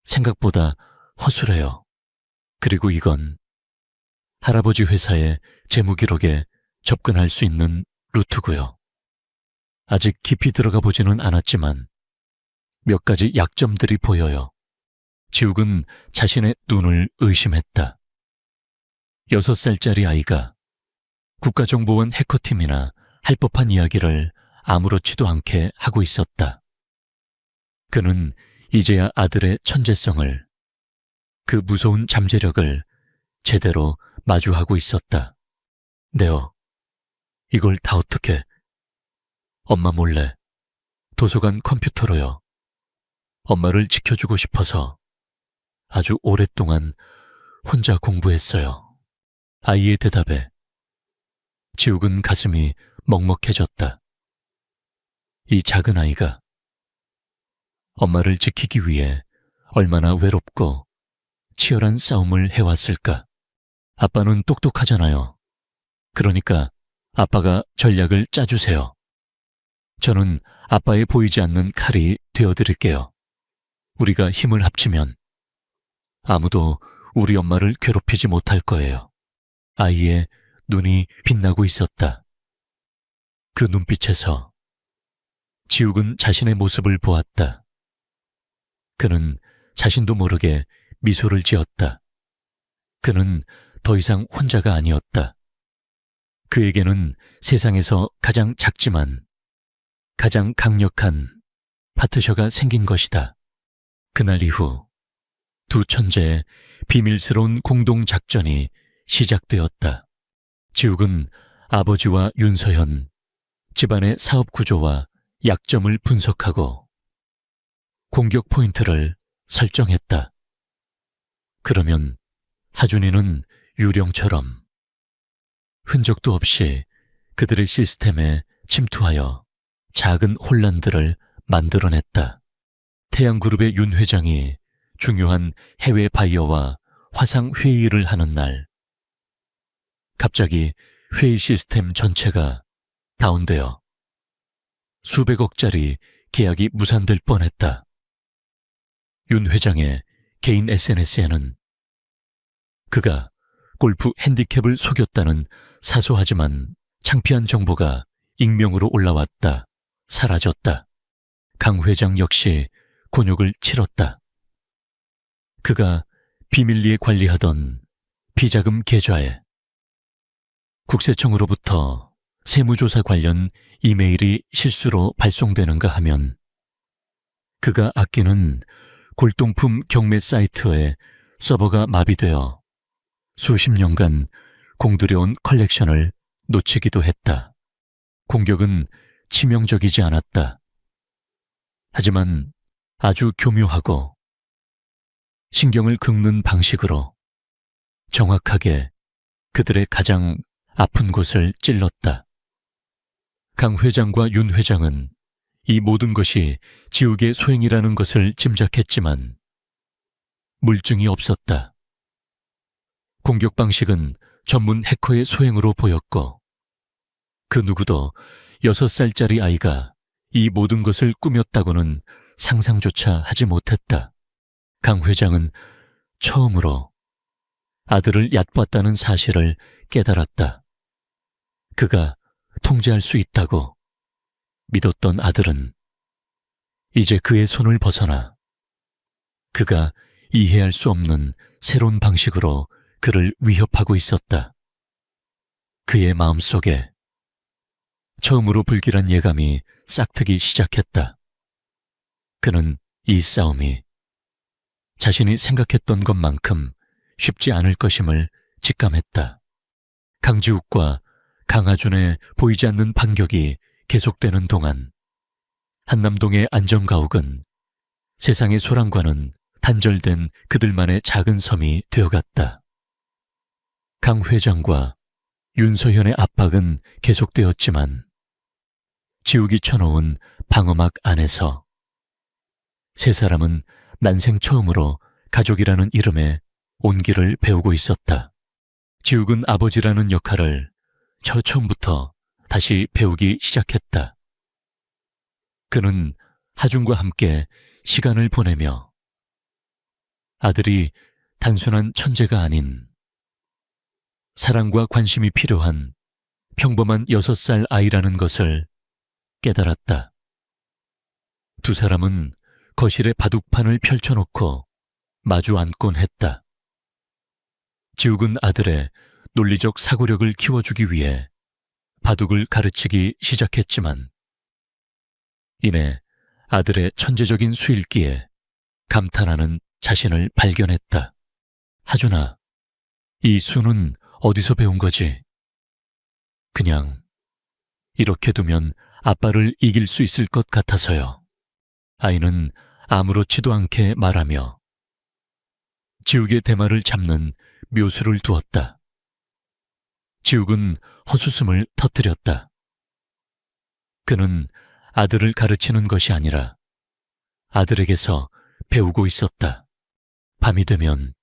생각보다 허술해요. 그리고 이건 할아버지 회사의 재무기록에 접근할 수 있는 루트고요. 아직 깊이 들어가 보지는 않았지만 몇 가지 약점들이 보여요. 지욱은 자신의 눈을 의심했다. 6살짜리 아이가 국가정보원 해커팀이나 할 법한 이야기를 아무렇지도 않게 하고 있었다. 그는 이제야 아들의 천재성을, 그 무서운 잠재력을 제대로 마주하고 있었다. 네오, 이걸 다 어떻게? 엄마 몰래 도서관 컴퓨터로요. 엄마를 지켜주고 싶어서 아주 오랫동안 혼자 공부했어요. 아이의 대답에 지욱은 가슴이 먹먹해졌다. 이 작은 아이가 엄마를 지키기 위해 얼마나 외롭고 치열한 싸움을 해왔을까. 아빠는 똑똑하잖아요. 그러니까 아빠가 전략을 짜주세요. 저는 아빠의 보이지 않는 칼이 되어드릴게요. 우리가 힘을 합치면 아무도 우리 엄마를 괴롭히지 못할 거예요. 아이의 눈이 빛나고 있었다. 그 눈빛에서 지욱은 자신의 모습을 보았다. 그는 자신도 모르게 미소를 지었다. 그는 더 이상 혼자가 아니었다. 그에게는 세상에서 가장 작지만 가장 강력한 파트셔가 생긴 것이다. 그날 이후 두 천재의 비밀스러운 공동작전이 시작되었다. 지욱은 아버지와 윤서현, 집안의 사업 구조와 약점을 분석하고 공격 포인트를 설정했다. 그러면 하준이는 유령처럼 흔적도 없이 그들의 시스템에 침투하여 작은 혼란들을 만들어냈다. 태양그룹의 윤 회장이 중요한 해외 바이어와 화상 회의를 하는 날, 갑자기 회의 시스템 전체가 다운되어 수백억짜리 계약이 무산될 뻔했다. 윤 회장의 개인 SNS에는 그가 골프 핸디캡을 속였다는 사소하지만 창피한 정보가 익명으로 올라왔다. 사라졌다. 강 회장 역시 곤욕을 치렀다. 그가 비밀리에 관리하던 비자금 계좌에 국세청으로부터 세무조사 관련 이메일이 실수로 발송되는가 하면 그가 아끼는 골동품 경매 사이트에 서버가 마비되어 수십 년간 공들여온 컬렉션을 놓치기도 했다. 공격은 치명적이지 않았다. 하지만 아주 교묘하고 신경을 긁는 방식으로 정확하게 그들의 가장 아픈 곳을 찔렀다. 강 회장과 윤 회장은 이 모든 것이 지욱의 소행이라는 것을 짐작했지만 물증이 없었다. 공격 방식은 전문 해커의 소행으로 보였고 그 누구도 6살짜리 아이가 이 모든 것을 꾸몄다고는 상상조차 하지 못했다. 강 회장은 처음으로 아들을 얕봤다는 사실을 깨달았다. 그가 통제할 수 있다고 믿었던 아들은 이제 그의 손을 벗어나 그가 이해할 수 없는 새로운 방식으로 그를 위협하고 있었다. 그의 마음속에 처음으로 불길한 예감이 싹트기 시작했다. 그는 이 싸움이 자신이 생각했던 것만큼 쉽지 않을 것임을 직감했다. 강지욱과 강하준의 보이지 않는 반격이 계속되는 동안 한남동의 안전가옥은 세상의 소란과는 단절된 그들만의 작은 섬이 되어갔다. 강 회장과 윤서현의 압박은 계속되었지만 지욱이 쳐놓은 방어막 안에서 세 사람은 난생 처음으로 가족이라는 이름의 온기를 배우고 있었다. 지욱은 아버지라는 역할을 처음부터 다시 배우기 시작했다. 그는 하준과 함께 시간을 보내며 아들이 단순한 천재가 아닌 사랑과 관심이 필요한 평범한 6살 아이라는 것을 깨달았다. 두 사람은 거실에 바둑판을 펼쳐놓고 마주 앉곤 했다. 지욱은 아들의 논리적 사고력을 키워주기 위해 바둑을 가르치기 시작했지만 이내 아들의 천재적인 수일기에 감탄하는 자신을 발견했다. 하준아, 이 수는 어디서 배운 거지? 그냥 이렇게 두면 아빠를 이길 수 있을 것 같아서요. 아이는 아무렇지도 않게 말하며 지욱의 대마를 잡는 묘수를 두었다. 지욱은 헛웃음을 터뜨렸다. 그는 아들을 가르치는 것이 아니라 아들에게서 배우고 있었다. 밤이 되면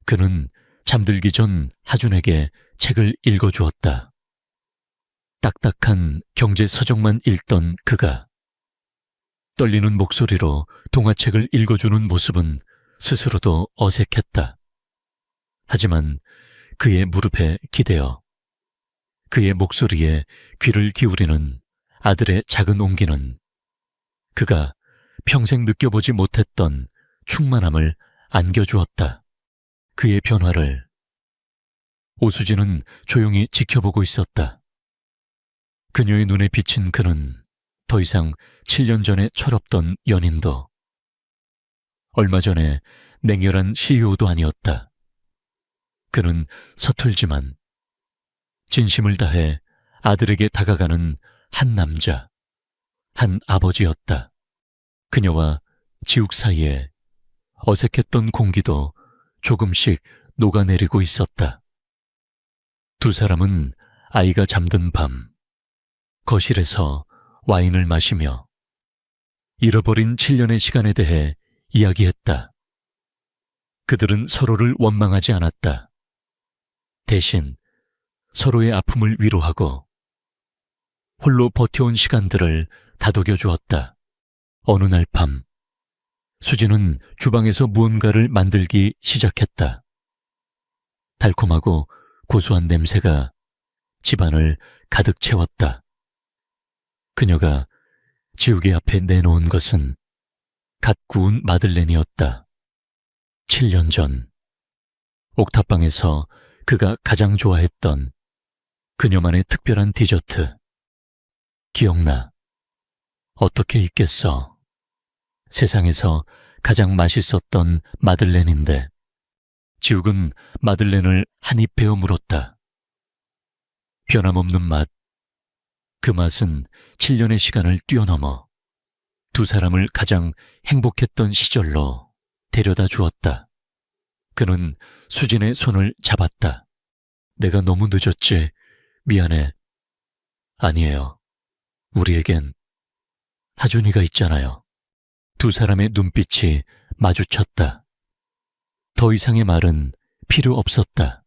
그는 잠들기 전 하준에게 책을 읽어주었다. 딱딱한 경제 서적만 읽던 그가 떨리는 목소리로 동화책을 읽어주는 모습은 스스로도 어색했다. 하지만 그의 무릎에 기대어 그의 목소리에 귀를 기울이는 아들의 작은 온기는 그가 평생 느껴보지 못했던 충만함을 안겨주었다. 그의 변화를 오수진은 조용히 지켜보고 있었다. 그녀의 눈에 비친 그는 더 이상 7년 전에 철없던 연인도 얼마 전에 냉혈한 CEO도 아니었다. 그는 서툴지만 진심을 다해 아들에게 다가가는 한 남자, 한 아버지였다. 그녀와 지욱 사이에 어색했던 공기도 조금씩 녹아내리고 있었다. 두 사람은 아이가 잠든 밤 거실에서 와인을 마시며 잃어버린 7년의 시간에 대해 이야기했다. 그들은 서로를 원망하지 않았다. 대신 서로의 아픔을 위로하고 홀로 버텨온 시간들을 다독여 주었다. 어느 날 밤 수진은 주방에서 무언가를 만들기 시작했다. 달콤하고 고소한 냄새가 집안을 가득 채웠다. 그녀가 지욱의 앞에 내놓은 것은 갓 구운 마들렌이었다. 7년 전 옥탑방에서 그가 가장 좋아했던 그녀만의 특별한 디저트. 기억나. 어떻게 잊겠어. 세상에서 가장 맛있었던 마들렌인데 지욱은 마들렌을 한 입 베어 물었다. 변함없는 맛. 그 맛은 7년의 시간을 뛰어넘어 두 사람을 가장 행복했던 시절로 데려다 주었다. 그는 수진의 손을 잡았다. 내가 너무 늦었지. 미안해. 아니에요. 우리에겐 하준이가 있잖아요. 두 사람의 눈빛이 마주쳤다. 더 이상의 말은 필요 없었다.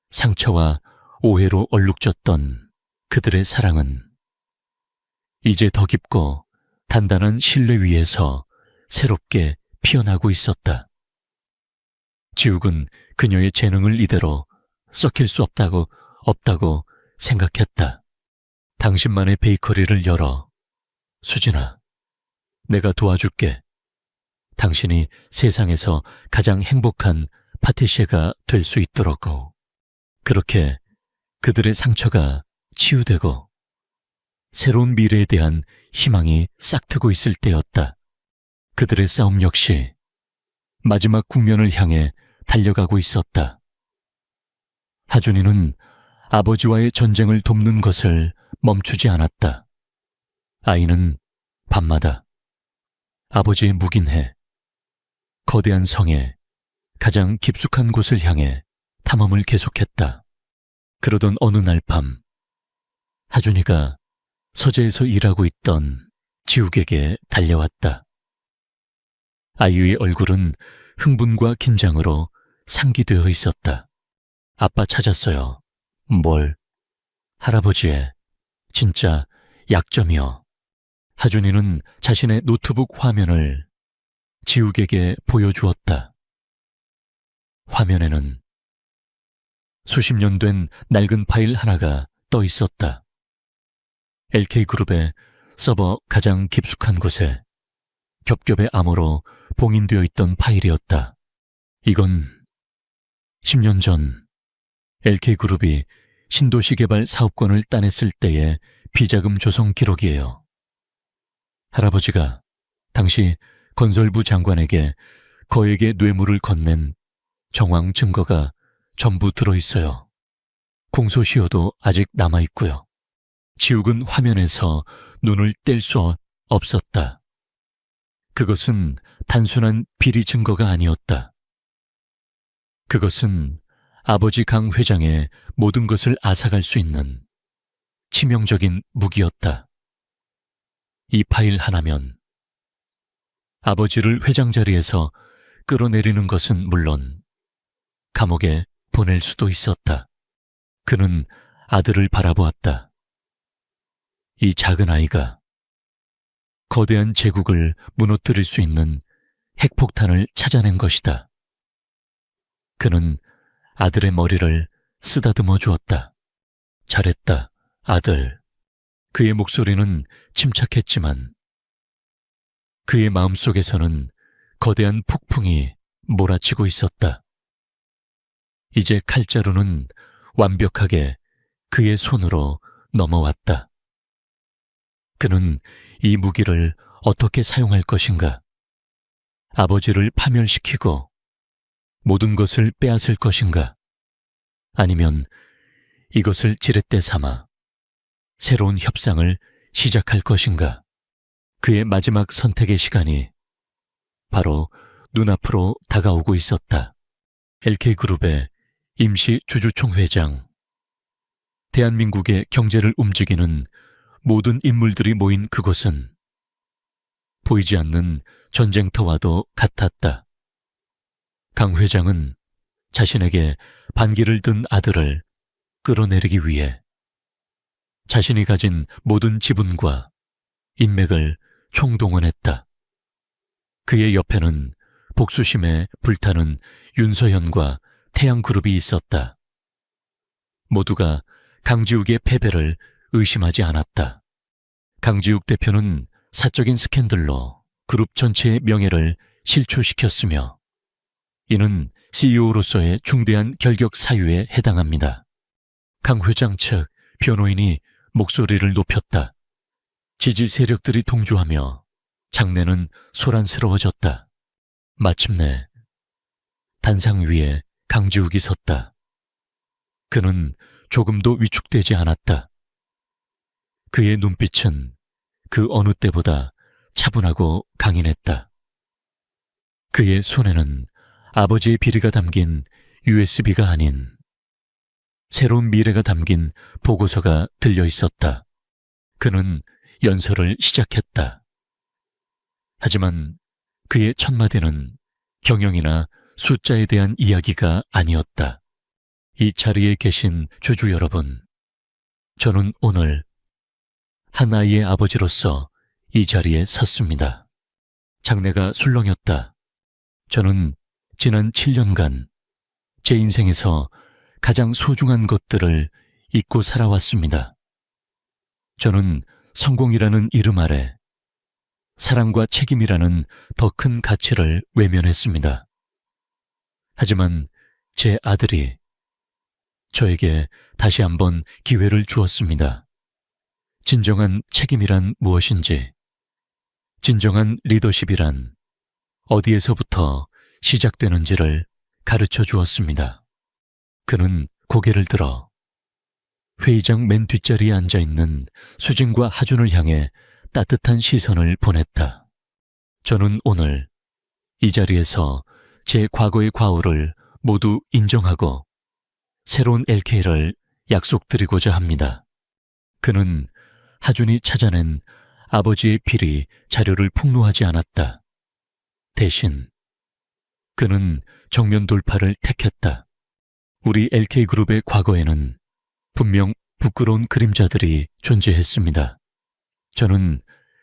상처와 오해로 얼룩졌던 그들의 사랑은 이제 더 깊고 단단한 신뢰 위에서 새롭게 피어나고 있었다. 지욱은 그녀의 재능을 이대로 썩힐 수 없다고 생각했다. 당신만의 베이커리를 열어. 수진아, 내가 도와줄게. 당신이 세상에서 가장 행복한 파티시에가 될 수 있도록. 그렇게 그들의 상처가 치유되고 새로운 미래에 대한 희망이 싹트고 있을 때였다. 그들의 싸움 역시 마지막 국면을 향해 달려가고 있었다. 하준이는 아버지와의 전쟁을 돕는 것을 멈추지 않았다. 아이는 밤마다 아버지의 묵인 해, 거대한 성에 가장 깊숙한 곳을 향해 탐험을 계속했다. 그러던 어느 날 밤, 하준이가 서재에서 일하고 있던 지욱에게 달려왔다. 아이의 얼굴은 흥분과 긴장으로 상기되어 있었다. 아빠 찾았어요. 뭘? 할아버지의 진짜 약점이요. 하준이는 자신의 노트북 화면을 지욱에게 보여주었다. 화면에는 수십 년 된 낡은 파일 하나가 떠 있었다. LK그룹의 서버 가장 깊숙한 곳에 겹겹의 암호로 봉인되어 있던 파일이었다. 이건 10년 전 LK그룹이 신도시 개발 사업권을 따냈을 때의 비자금 조성 기록이에요. 할아버지가 당시 건설부 장관에게 거액의 뇌물을 건넨 정황 증거가 전부 들어있어요. 공소시효도 아직 남아있고요. 지욱은 화면에서 눈을 뗄 수 없었다. 그것은 단순한 비리 증거가 아니었다. 그것은 아버지 강 회장의 모든 것을 앗아갈 수 있는 치명적인 무기였다. 이 파일 하나면 아버지를 회장 자리에서 끌어내리는 것은 물론 감옥에 보낼 수도 있었다. 그는 아들을 바라보았다. 이 작은 아이가 거대한 제국을 무너뜨릴 수 있는 핵폭탄을 찾아낸 것이다. 그는 아들의 머리를 쓰다듬어 주었다. 잘했다, 아들. 그의 목소리는 침착했지만 그의 마음속에서는 거대한 폭풍이 몰아치고 있었다. 이제 칼자루는 완벽하게 그의 손으로 넘어왔다. 그는 이 무기를 어떻게 사용할 것인가? 아버지를 파멸시키고 모든 것을 빼앗을 것인가? 아니면 이것을 지렛대 삼아 새로운 협상을 시작할 것인가? 그의 마지막 선택의 시간이 바로 눈앞으로 다가오고 있었다. LK그룹의 임시 주주총회장. 대한민국의 경제를 움직이는 모든 인물들이 모인 그곳은 보이지 않는 전쟁터와도 같았다. 강 회장은 자신에게 반기를 든 아들을 끌어내리기 위해 자신이 가진 모든 지분과 인맥을 총동원했다. 그의 옆에는 복수심에 불타는 윤서현과 태양그룹이 있었다. 모두가 강지욱의 패배를 의심하지 않았다. 강지욱 대표는 사적인 스캔들로 그룹 전체의 명예를 실추시켰으며 이는 CEO로서의 중대한 결격 사유에 해당합니다. 강 회장 측 변호인이 목소리를 높였다. 지지 세력들이 동조하며 장내는 소란스러워졌다. 마침내 단상 위에 강지욱이 섰다. 그는 조금도 위축되지 않았다. 그의 눈빛은 그 어느 때보다 차분하고 강인했다. 그의 손에는 아버지의 비리가 담긴 USB가 아닌 새로운 미래가 담긴 보고서가 들려 있었다. 그는 연설을 시작했다. 하지만 그의 첫 마디는 경영이나 숫자에 대한 이야기가 아니었다. 이 자리에 계신 주주 여러분, 저는 오늘 한 아이의 아버지로서 이 자리에 섰습니다. 장래가 술렁였다. 저는 지난 7년간 제 인생에서 가장 소중한 것들을 잊고 살아왔습니다. 저는 성공이라는 이름 아래 사랑과 책임이라는 더 큰 가치를 외면했습니다. 하지만 제 아들이 저에게 다시 한번 기회를 주었습니다. 진정한 책임이란 무엇인지, 진정한 리더십이란 어디에서부터 시작되는지를 가르쳐 주었습니다. 그는 고개를 들어 회의장 맨 뒷자리에 앉아있는 수진과 하준을 향해 따뜻한 시선을 보냈다. 저는 오늘 이 자리에서 제 과거의 과오를 모두 인정하고 새로운 LK를 약속드리고자 합니다. 그는 하준이 찾아낸 아버지의 비리 자료를 폭로하지 않았다. 대신 그는 정면 돌파를 택했다. 우리 LK그룹의 과거에는 분명 부끄러운 그림자들이 존재했습니다. 저는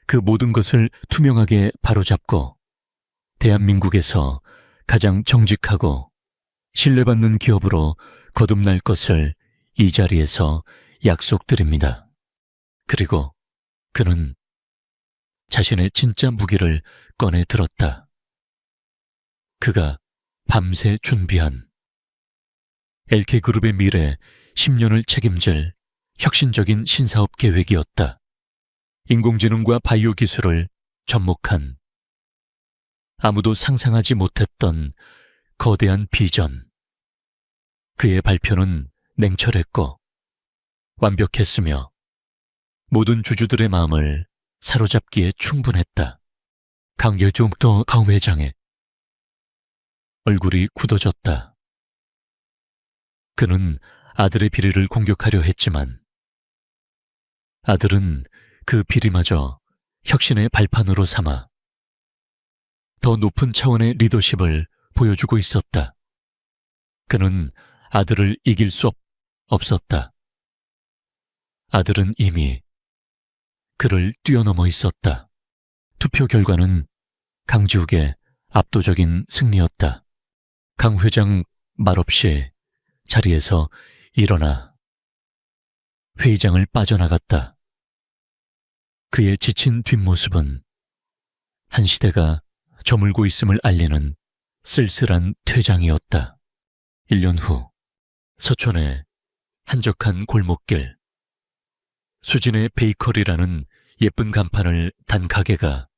그 모든 것을 투명하게 바로잡고 대한민국에서 가장 정직하고 신뢰받는 기업으로 거듭날 것을 이 자리에서 약속드립니다. 그리고 그는 자신의 진짜 무기를 꺼내 들었다. 그가 밤새 준비한 LK그룹의 미래 10년을 책임질 혁신적인 신사업 계획이었다. 인공지능과 바이오 기술을 접목한 아무도 상상하지 못했던 거대한 비전. 그의 발표는 냉철했고 완벽했으며 모든 주주들의 마음을 사로잡기에 충분했다. 강여종도 강 회장의 얼굴이 굳어졌다. 그는 아들의 비리를 공격하려 했지만 아들은 그 비리마저 혁신의 발판으로 삼아 더 높은 차원의 리더십을 보여주고 있었다. 그는 아들을 이길 수 없었다. 아들은 이미 그를 뛰어넘어 있었다. 투표 결과는 강지욱의 압도적인 승리였다. 강 회장 말없이 자리에서 일어나 회의장을 빠져나갔다. 그의 지친 뒷모습은 한 시대가 저물고 있음을 알리는 쓸쓸한 퇴장이었다. 1년 후 서촌의 한적한 골목길, 수진의 베이커리라는 예쁜 간판을 단 가게가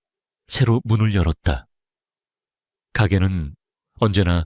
새로 문을 열었다. 가게는 언제나